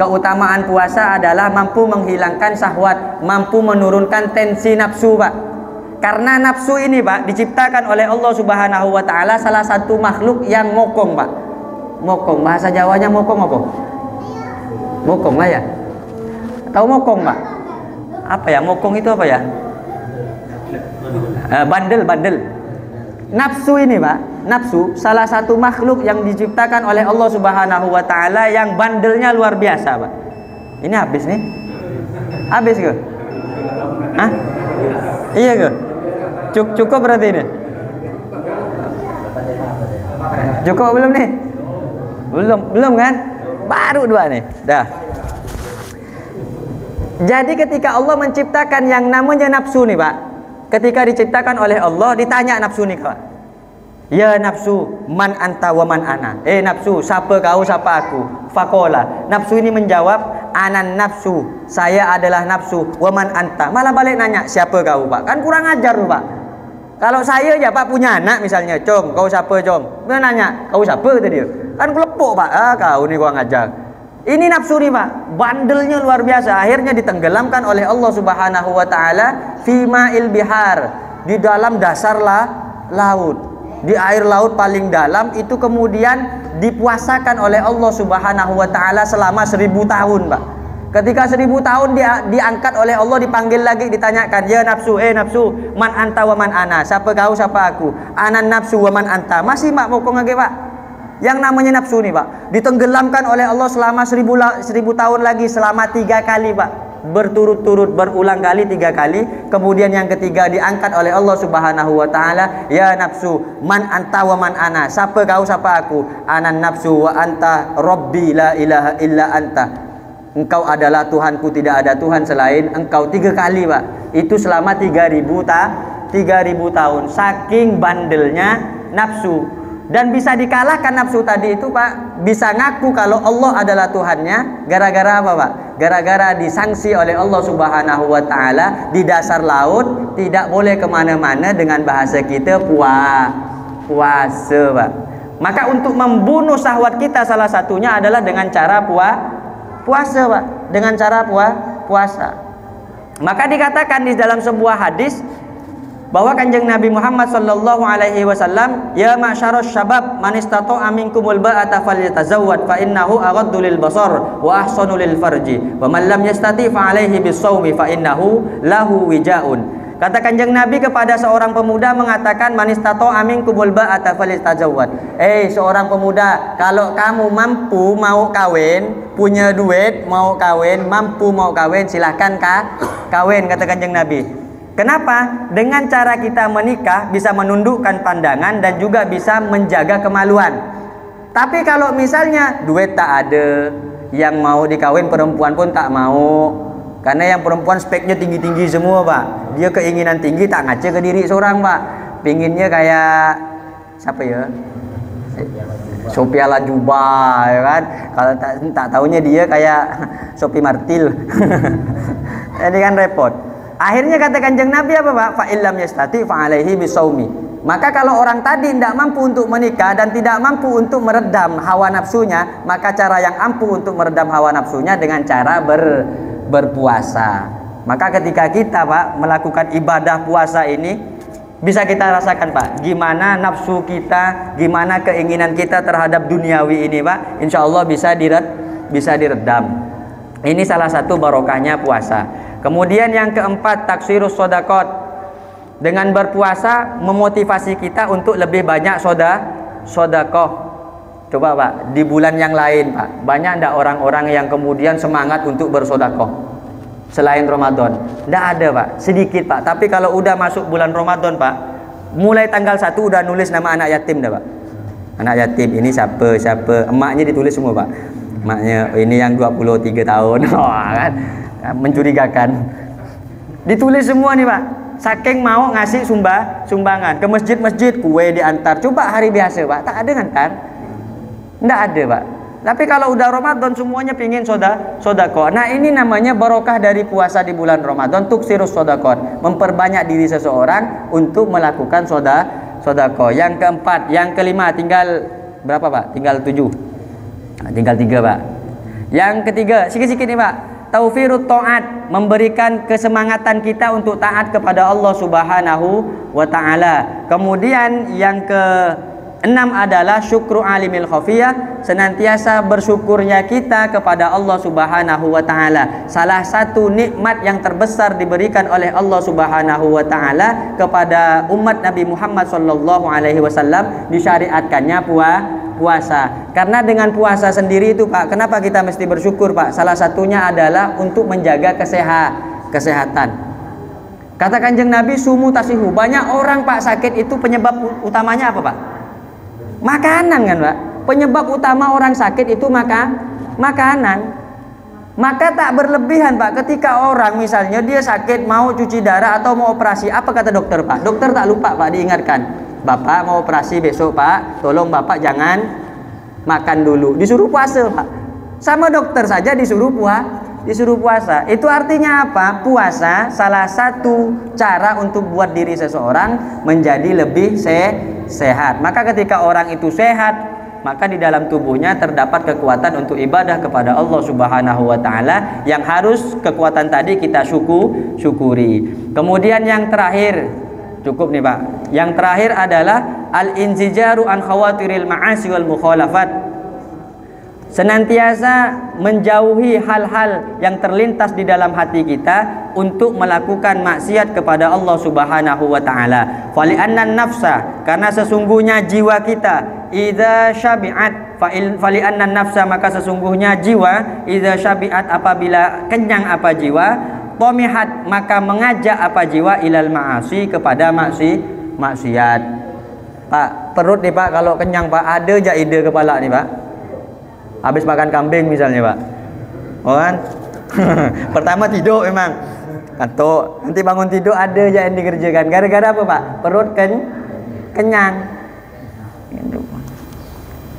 keutamaan puasa adalah mampu menghilangkan syahwat, mampu menurunkan tensi nafsu, Pak. Karena nafsu ini, Pak, diciptakan oleh Allah Subhanahu wa taala, salah satu makhluk yang mokong, Pak. Mokong, bahasa Jawanya mokong apa? Mokong lah ya. Tahu mokong, Pak? Apa ya? Mokong itu apa ya? Bandel. Nafsu ini, Pak, nafsu salah satu makhluk yang diciptakan oleh Allah Subhanahu wa taala yang bandelnya luar biasa, Pak. Ini habis nih. Habis ke? Hah? Iya ke? Cukup berarti ini? Cukup belum nih? Belum kan? Baru 2 nih. Dah. Jadi ketika Allah menciptakan yang namanya nafsu nih, Pak, ketika diciptakan oleh Allah, ditanya nafsu nih, Pak, ya nafsu, man anta wa man ana. Nafsu, siapa kau, siapa aku? Fakola, nafsu ini menjawab, anan nafsu, saya adalah nafsu, wa man anta. Malah balik nanya, siapa kau, Pak? Kan kurang ajar, Pak. Kalau saya ya, Pak, punya anak misalnya, Com, kau siapa, Com? Dia nanya, kau siapa, kata dia. Kan kelepok, Pak. Kau nih kurang ajar. Ini nafsu nih, Pak, bandelnya luar biasa. Akhirnya ditenggelamkan oleh Allah Subhanahu wa taala fi ma'il bihar, di dalam dasar laut. Di air laut paling dalam itu, kemudian dipuasakan oleh Allah Subhanahu wa taala selama 1000 tahun, Pak. Ketika 1000 tahun diangkat oleh Allah, dipanggil lagi, ditanyakan, ya nafsu, nafsu, man anta wa man ana. Siapa kau, siapa aku? Anan nafsu wa man anta. Masih, Pak, mokong lagi, Pak. Yang namanya nafsu nih, Pak, ditenggelamkan oleh Allah selama 1000 tahun lagi, selama 3 kali, Pak. berturut-turut berulang kali 3 kali, kemudian yang ketiga diangkat oleh Allah Subhanahu wa taala, ya nafsu man anta wa man ana, siapa kau siapa aku, anan nafsu wa anta rabbi la ilaha illa anta, engkau adalah Tuhanku, tidak ada Tuhan selain engkau. 3 kali Pak, itu selama 3000 tahun, saking bandelnya nafsu. Dan bisa dikalahkan nafsu tadi itu Pak, bisa ngaku kalau Allah adalah Tuhannya, gara-gara apa Pak? Gara-gara disangsi oleh Allah Subhanahu wa taala di dasar laut, tidak boleh kemana-mana, dengan bahasa kita puasa Pak. Maka untuk membunuh syahwat kita salah satunya adalah dengan cara puasa Pak, dengan cara puasa. Maka dikatakan di dalam sebuah hadis bahwa Kanjeng Nabi Muhammad sallallahu alaihi wasallam, ya ma'syaras syabab man istata'a minkumul ba'ata falyatazawwad fa innahu aghaddu lil basar wa ahsanu lil farji wa man lam yastati fa alaihi bis-shaumi fa innahu lahu wijaun. Kata Kanjeng Nabi kepada seorang pemuda mengatakan, man istata'a minkumul ba'ata falyatazawwad. Seorang pemuda, kalau kamu mampu mau kawin, punya duit mau kawin, mampu mau kawin, silahkan kawin, kata Kanjeng Nabi. Kenapa? Dengan cara kita menikah bisa menundukkan pandangan dan juga bisa menjaga kemaluan. Tapi kalau misalnya duit tak ada, yang mau dikawin perempuan pun tak mau, karena yang perempuan speknya tinggi-tinggi semua Pak, dia keinginan tinggi, tak ngaca ke diri seorang Pak, pinginnya kayak siapa ya, Sophia Lajuba ya kan, kalau tak taunya dia kayak Sophie Martil. Jadi kan repot. Akhirnya kata Kanjeng Nabi apa Pak? Fa illam yastati fa alaihi bisaumi. Maka kalau orang tadi tidak mampu untuk menikah dan tidak mampu untuk meredam hawa nafsunya, maka cara yang ampuh untuk meredam hawa nafsunya dengan cara berpuasa. Maka ketika kita Pak melakukan ibadah puasa ini, bisa kita rasakan Pak, gimana nafsu kita, gimana keinginan kita terhadap duniawi ini Pak, insya Allah bisa diredam. Ini salah satu barokahnya puasa. Kemudian yang keempat, taksirus sodakot. Dengan berpuasa memotivasi kita untuk lebih banyak sodakoh. Coba Pak, di bulan yang lain Pak, banyak enggak orang-orang yang kemudian semangat untuk bersodakoh selain Ramadan? Enggak ada Pak, sedikit Pak. Tapi kalau udah masuk bulan Ramadan Pak, mulai tanggal 1 udah nulis nama anak yatim dah Pak. Anak yatim ini siapa, emaknya ditulis semua Pak. Emaknya ini yang 23 tahun. Kan? Mencurigakan, ditulis semua nih Pak, saking mau ngasih sumbangan ke masjid-masjid, kue diantar. Coba hari biasa Pak, tak ada ngantar, ndak ada Pak. Tapi kalau udah Ramadan semuanya pingin sodako. Nah ini namanya barokah dari puasa di bulan Ramadan, tuksirus sodakon, memperbanyak diri seseorang untuk melakukan sodako. Yang keempat, yang kelima, tinggal berapa Pak? Tinggal 7, tinggal 3 Pak. Yang ketiga, sikit-sikit nih Pak, taufirut ta'at, memberikan kesemangatan kita untuk taat kepada Allah Subhanahu wa taala. Kemudian yang ke-6 adalah syukru alimil khafiyah, senantiasa bersyukurnya kita kepada Allah Subhanahu wa taala. Salah satu nikmat yang terbesar diberikan oleh Allah Subhanahu wa taala kepada umat Nabi Muhammad sallallahu alaihi wasallam, disyariatkannya puasa. Karena dengan puasa sendiri itu Pak, kenapa kita mesti bersyukur Pak? Salah satunya adalah untuk menjaga kesehatan. Kata Kanjeng Nabi, sumu tasihu. Banyak orang Pak sakit itu penyebab utamanya apa Pak? Makanan kan Pak. Penyebab utama orang sakit itu makanan. Maka tak berlebihan Pak, ketika orang misalnya dia sakit mau cuci darah atau mau operasi, apa kata dokter Pak? Dokter tak lupa Pak diingatkan, Bapak mau operasi besok Pak, tolong Bapak jangan makan dulu, disuruh puasa Pak. Sama dokter saja disuruh puasa. Itu artinya apa? Puasa salah satu cara untuk buat diri seseorang menjadi lebih sehat. Maka ketika orang itu sehat, maka di dalam tubuhnya terdapat kekuatan untuk ibadah kepada Allah Subhanahu wa taala, yang harus kekuatan tadi kita syukuri. Kemudian yang terakhir, cukup nih Pak. Yang terakhir adalah al-inzijaru an khawatiril ma'asi wal mukhalafat. senantiasa menjauhi hal-hal yang terlintas di dalam hati kita untuk melakukan maksiat kepada Allah Subhanahu wa taala. Fali annan nafsa, karena sesungguhnya jiwa kita, idza syabi'at, fali annan nafsa, maka sesungguhnya jiwa, idza syabi'at, apabila kenyang apa jiwa, tomihat, maka mengajak apa jiwa, ilal ma'asi, kepada maksiat. Pak, perut nih Pak, kalau kenyang Pak, ada aja ide kepala nih Pak. Habis makan kambing misalnya Pak, oh kan? Pertama tidur memang kantuk, nanti bangun tidur ada aja yang dikerjakan. Gara-gara apa Pak? Perut kenyang.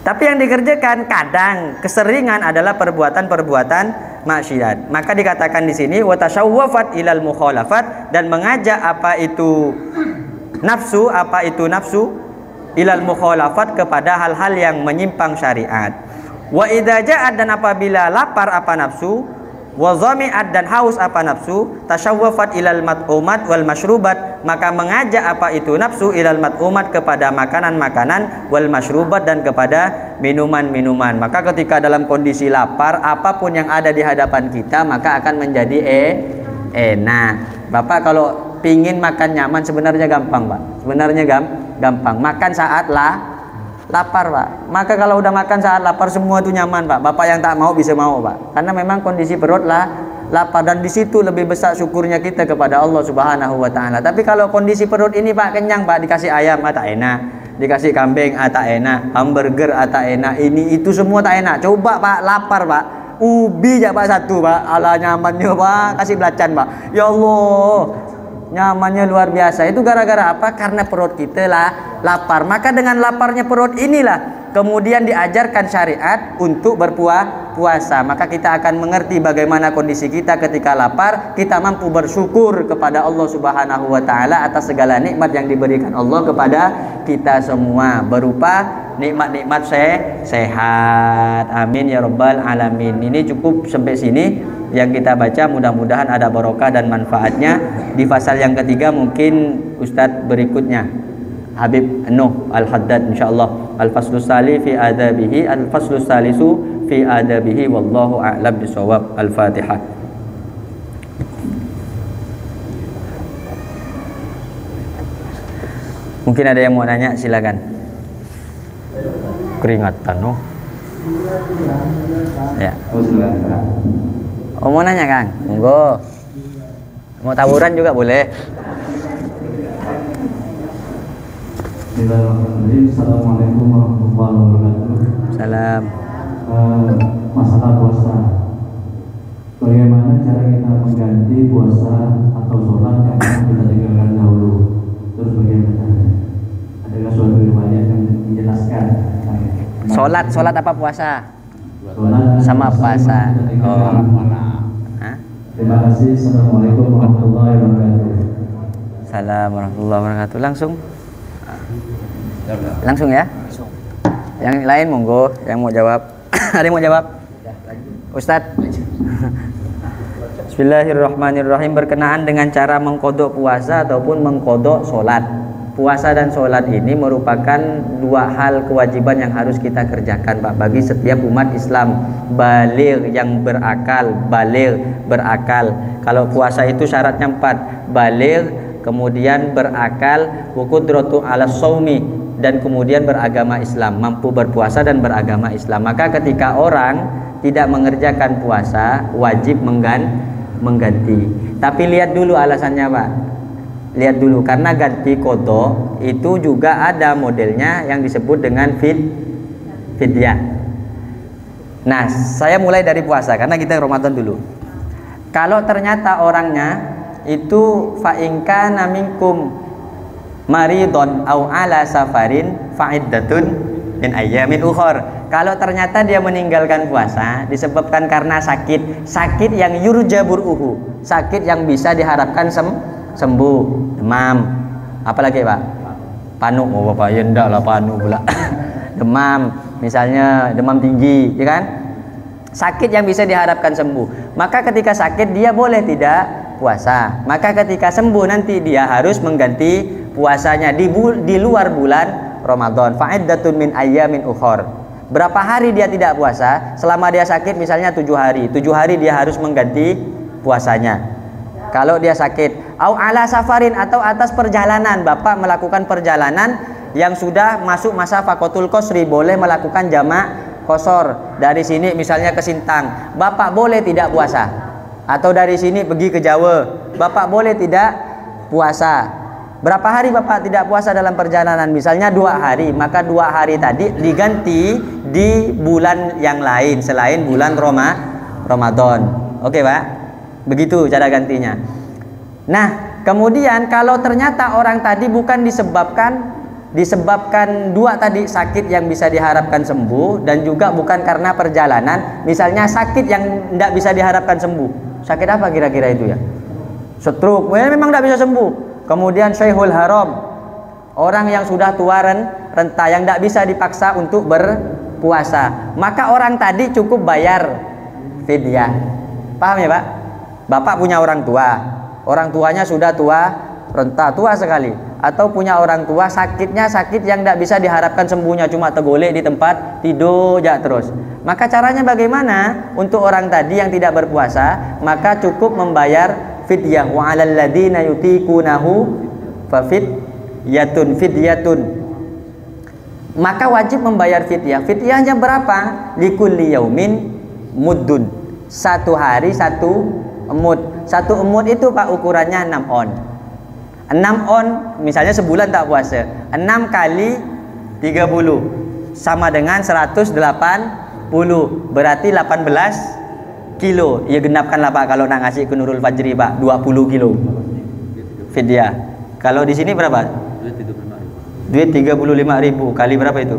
Tapi yang dikerjakan kadang keseringan adalah perbuatan-perbuatan maksiat. Maka dikatakan di sini wa tasyawwafat ilal mukhalafat, dan mengajak apa itu nafsu ilal mukhalafat, kepada hal-hal yang menyimpang syariat. Wa idza ja'at, dan apabila lapar apa nafsu, wa dhami'at, dan haus apa nafsu, tasyawwafat ilal mat'umat wal masyrubat, maka mengajak apa itu nafsu ilal mat'umat, kepada makanan-makanan, wal masyrubat, dan kepada minuman-minuman. Maka ketika dalam kondisi lapar, apapun yang ada di hadapan kita maka akan menjadi enak. Bapak kalau pingin makan nyaman sebenarnya gampang Pak. Sebenarnya gampang. Makan saat lapar Pak. Maka kalau udah makan saat lapar semua itu nyaman Pak. Bapak yang tak mau bisa mau Pak. Karena memang kondisi perut lapar, dan di situ lebih besar syukurnya kita kepada Allah Subhanahu wa taala. Tapi kalau kondisi perut ini Pak kenyang Pak, dikasih ayam tak enak, dikasih kambing tak enak, hamburger tak enak, ini itu semua tak enak. Coba Pak lapar Pak, ubi aja Pak satu Pak, ala nyamannya Pak, kasih belacan Pak. Ya Allah, nyamannya luar biasa. Itu gara-gara apa? Karena perut kita lapar. Maka dengan laparnya perut inilah kemudian diajarkan syariat untuk berpuasa. Maka kita akan mengerti bagaimana kondisi kita ketika lapar. Kita mampu bersyukur kepada Allah Subhanahu wa taala atas segala nikmat yang diberikan Allah kepada kita semua, berupa nikmat-nikmat sehat. Amin ya rabbal alamin. Ini cukup sampai sini yang kita baca, mudah-mudahan ada barokah dan manfaatnya. Di pasal yang ketiga mungkin Ustadz berikutnya Habib Nuh Al-Haddad insyaallah. Al-faslus sali fi adabihi, al-faslus salisu fi adabihi, wallahu a'lam bisawab. Al-Fatihah. Mungkin ada yang mau nanya, silakan. Keringatan noh. Ya. Oh, mau nanya Kang? Monggo. Mau tawuran juga boleh. Assalamualaikum warahmatullahi wabarakatuh. Salam. Masalah puasa. Bagaimana cara kita mengganti puasa atau sholat yang kita tinggalkan dahulu? Terus bagaimana caranya? Adakah suatu riwayat yang menjelaskan? Sholat apa puasa? Sholat sama puasa. Oh. Terima kasih. Assalamualaikum warahmatullahi wabarakatuh. Salam warahmatullahi wabarakatuh. Langsung ya. Yang lain monggo, yang mau jawab. Ada yang mau jawab? Ustadz. Bismillahirrahmanirrahim. Berkenaan dengan cara mengkodok puasa ataupun mengkodok sholat. Puasa dan sholat ini merupakan dua hal kewajiban yang harus kita kerjakan Pak, bagi setiap umat Islam baligh yang berakal. Kalau puasa itu syaratnya 4, baligh, kemudian berakal, wa qudratu ala shaumi, dan kemudian beragama Islam, mampu berpuasa dan beragama Islam. Maka ketika orang tidak mengerjakan puasa, wajib mengganti. Tapi lihat dulu alasannya Pak. Lihat dulu, karena ganti qada itu juga ada modelnya yang disebut dengan fidyah. Nah, saya mulai dari puasa karena kita Ramadan dulu. Kalau ternyata orangnya itu fa in kana minkum maridon au ala safarin fa iddatun min ayyamin ukhra. Kalau ternyata dia meninggalkan puasa disebabkan karena sakit yang yurja bur'uhu, sakit yang bisa diharapkan sembuh, demam, apalagi Pak? Panu, oh Bapak ya enggak lah panu pula. Demam, misalnya demam tinggi, ya kan? Sakit yang bisa diharapkan sembuh. Maka ketika sakit dia boleh tidak puasa. Maka ketika sembuh nanti dia harus mengganti puasanya di luar bulan Ramadan. Fa'iddatun min ayyamin ukhor. Berapa hari dia tidak puasa? Selama dia sakit misalnya 7 hari. 7 hari dia harus mengganti puasanya. Kalau dia sakit, au ala safarin, atau atas perjalanan, bapak melakukan perjalanan yang sudah masuk masa faqatul qasri, boleh melakukan jamak qasar. Dari sini misalnya ke Sintang, bapak boleh tidak puasa. Atau dari sini pergi ke Jawa, bapak boleh tidak puasa. Berapa hari bapak tidak puasa dalam perjalanan? Misalnya 2 hari, maka 2 hari tadi diganti di bulan yang lain selain bulan Ramadan. Oke, Pak? Begitu cara gantinya. Nah, kemudian kalau ternyata orang tadi bukan disebabkan 2 tadi, sakit yang bisa diharapkan sembuh dan juga bukan karena perjalanan, misalnya sakit yang tidak bisa diharapkan sembuh. Sakit apa kira-kira itu ya? Stroke, memang tidak bisa sembuh. Kemudian Syekhul Haram, orang yang sudah tua renta yang tidak bisa dipaksa untuk berpuasa, maka orang tadi cukup bayar fidyah. Paham ya, Pak? Bapak punya orang tuanya sudah tua renta, tua sekali, atau punya orang tua sakitnya sakit yang tidak bisa diharapkan sembuhnya, cuma tergolek di tempat tidur aja terus. Maka caranya bagaimana untuk orang tadi yang tidak berpuasa? Maka cukup membayar fidyah. Wa 'alal ladzina yutiqunahu fidyatun. Maka wajib membayar fidyah. Fidyahnya berapa? Likulli yaumin muddun. 1 hari 1 emut. 1 emut itu Pak ukurannya 6 on. 6 on misalnya sebulan tak puasa. 6 kali 30 sama dengan 180, berarti 18 kilo. Ya genapkanlah Pak kalau nak ngasih ke Nurul Fajri Pak, 20 kilo fidyah. Kalau di sini berapa? Duit 35.000 kali berapa itu?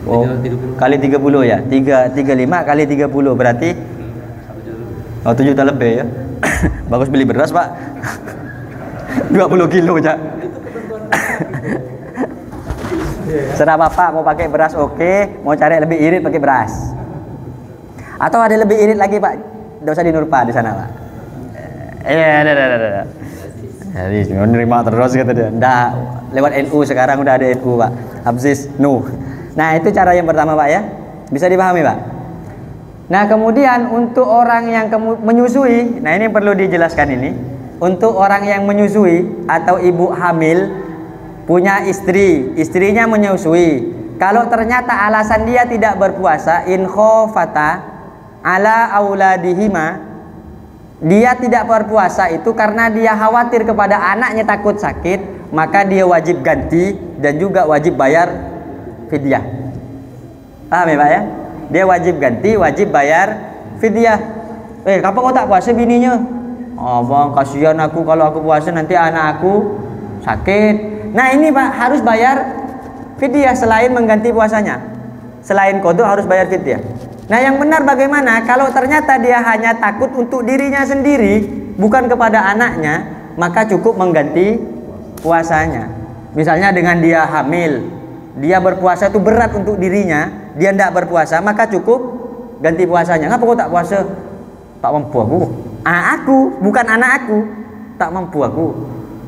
Oh, kali 30 ya. 35 kali 30 berarti 7 juta lebih ya. Bagus beli beras Pak. 20 kilo aja. Serah Bapak mau pakai beras oke, mau cari lebih irit pakai beras. Atau ada lebih irit lagi Pak, tidak usah di Nurpa di sana Pak. Ada. Jadi menerima terus kata dia. Nggak, lewat NU sekarang udah ada NU Pak. Abzis Nuh. Nah itu cara yang pertama Pak ya. Bisa dipahami Pak. Nah kemudian untuk orang yang menyusui, nah ini perlu dijelaskan ini. Untuk orang yang menyusui atau ibu hamil punya istri, istrinya menyusui. Kalau ternyata alasan dia tidak berpuasa, in khofata ala auladihima, dia tidak berpuasa itu karena dia khawatir kepada anaknya takut sakit, maka dia wajib ganti dan juga wajib bayar fidyah. Paham ya Pak ya? Dia wajib ganti, wajib bayar fidyah. Kapan kau tak puasa bininya? Oh bang, kasihan aku kalau aku puasa nanti anak aku sakit. Nah ini Pak harus bayar fidyah selain mengganti puasanya. Selain qada harus bayar fidyah. Nah yang benar bagaimana? Kalau ternyata dia hanya takut untuk dirinya sendiri, bukan kepada anaknya, maka cukup mengganti puasanya. Misalnya dengan dia hamil, dia berpuasa itu berat untuk dirinya, dia tidak berpuasa, maka cukup ganti puasanya. Ngapa kau tak puasa? Tak mampu aku. Aku, bukan anak aku, tak mampu aku.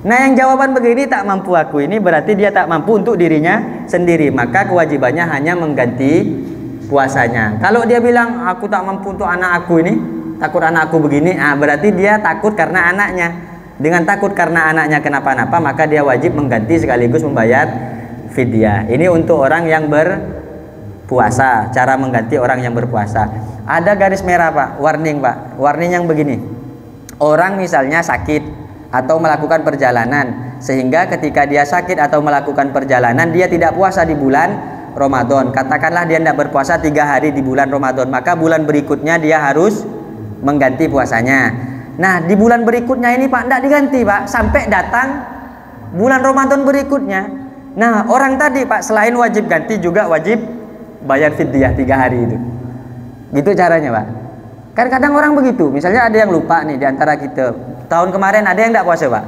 Nah yang jawaban begini tak mampu aku ini berarti dia tak mampu untuk dirinya sendiri, maka kewajibannya hanya mengganti puasanya. Kalau dia bilang aku tak mampu untuk anak aku ini, takut anak aku begini, berarti dia takut karena anaknya. Dengan takut karena anaknya kenapa-napa, maka dia wajib mengganti sekaligus membayar fidyah. Ini untuk orang yang berpuasa, cara mengganti orang yang berpuasa. Ada garis merah Pak, warning Pak, warning yang begini. Orang misalnya sakit atau melakukan perjalanan, sehingga ketika dia sakit atau melakukan perjalanan dia tidak puasa di bulan Ramadan. Katakanlah dia tidak berpuasa 3 hari di bulan Ramadan, maka bulan berikutnya dia harus mengganti puasanya. Nah di bulan berikutnya ini Pak tidak diganti Pak sampai datang bulan Ramadan berikutnya. Nah orang tadi Pak selain wajib ganti juga wajib bayar fidyah 3 hari itu. Gitu caranya Pak. Kan kadang orang begitu, misalnya ada yang lupa nih di antara kita, tahun kemarin ada yang tidak puasa Pak,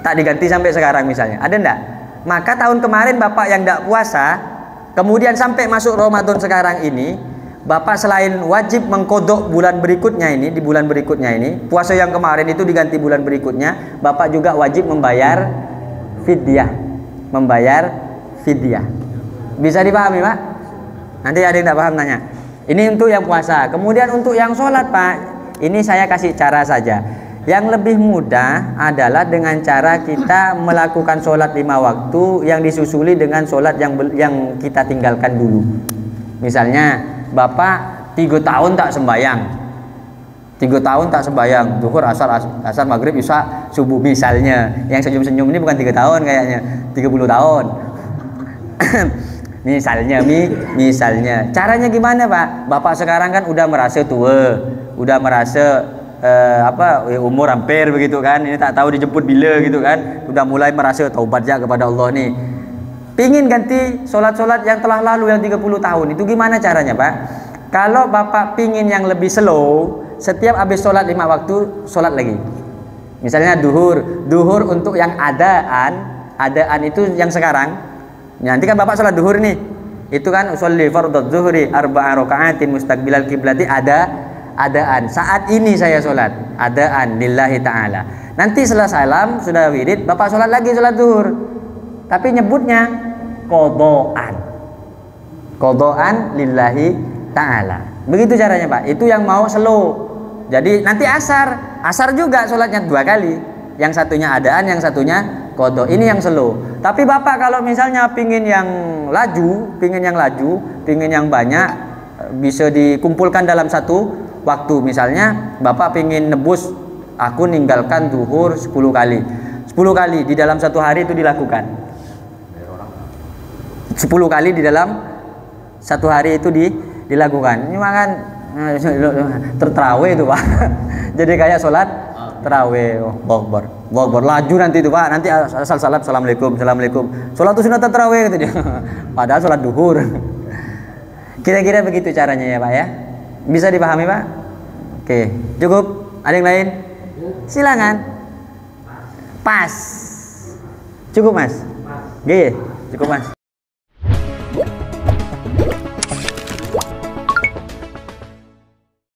tak diganti sampai sekarang misalnya, ada enggak? Maka tahun kemarin Bapak yang tidak puasa, kemudian sampai masuk Ramadan sekarang ini, Bapak selain wajib mengkodok bulan berikutnya ini, di bulan berikutnya ini, puasa yang kemarin itu diganti bulan berikutnya, Bapak juga wajib membayar fidyah. Bisa dipahami Pak? Nanti ada yang tidak paham tanya. Ini untuk yang puasa. Kemudian untuk yang sholat Pak, ini saya kasih cara saja. Yang lebih mudah adalah dengan cara kita melakukan sholat 5 waktu yang disusuli dengan sholat yang kita tinggalkan dulu. Misalnya Bapak 3 tahun tak sembayang, 3 tahun tak sembayang, zuhur, asar, maghrib, isya, subuh misalnya. Yang senyum-senyum ini bukan 3 tahun kayaknya, 30 tahun. misalnya caranya gimana Pak? Bapak sekarang kan udah merasa tua, udah merasa umur hampir begitu kan, ini tak tahu dijemput bila gitu kan, udah mulai merasa taubat ya kepada Allah nih, pingin ganti sholat-sholat yang telah lalu yang 30 tahun. Itu gimana caranya Pak? Kalau Bapak pingin yang lebih slow, setiap habis sholat 5 waktu sholat lagi. Misalnya duhur untuk yang adaan itu yang sekarang. Nanti kan Bapak sholat duhur nih, itu kan usolli fardhu zuhri 4 raka'atin mustaqbilal kiblati adaan. Saat ini saya sholat adaan lillahi ta'ala. Nanti setelah salam sudah wirid, Bapak sholat lagi sholat duhur, tapi nyebutnya qadaan lillahi ta'ala. Begitu caranya Pak. Itu yang mau slow. Jadi nanti asar juga sholatnya 2 kali, yang satunya adaan, yang satunya qadha. Ini yang slow. Tapi Bapak kalau misalnya pingin yang laju, pingin yang banyak, bisa dikumpulkan dalam satu waktu. Misalnya Bapak pingin nebus, aku ninggalkan zuhur 10 kali di dalam satu hari, itu dilakukan 10 kali di dalam satu hari, itu dilakukan. Ini makan terterawih itu Pak. Jadi kayak sholat terawih. Allahu Akbar, laju nanti itu Pak. Nanti asal salam, assalamualaikum. Sholat itu sunat terawih gitu dia. Padahal sholat duhur. Kira-kira begitu caranya ya Pak ya. Bisa dipahami Pak? Oke, cukup. Ada yang lain? Silakan. Pas. Cukup Mas. Oke, cukup Mas.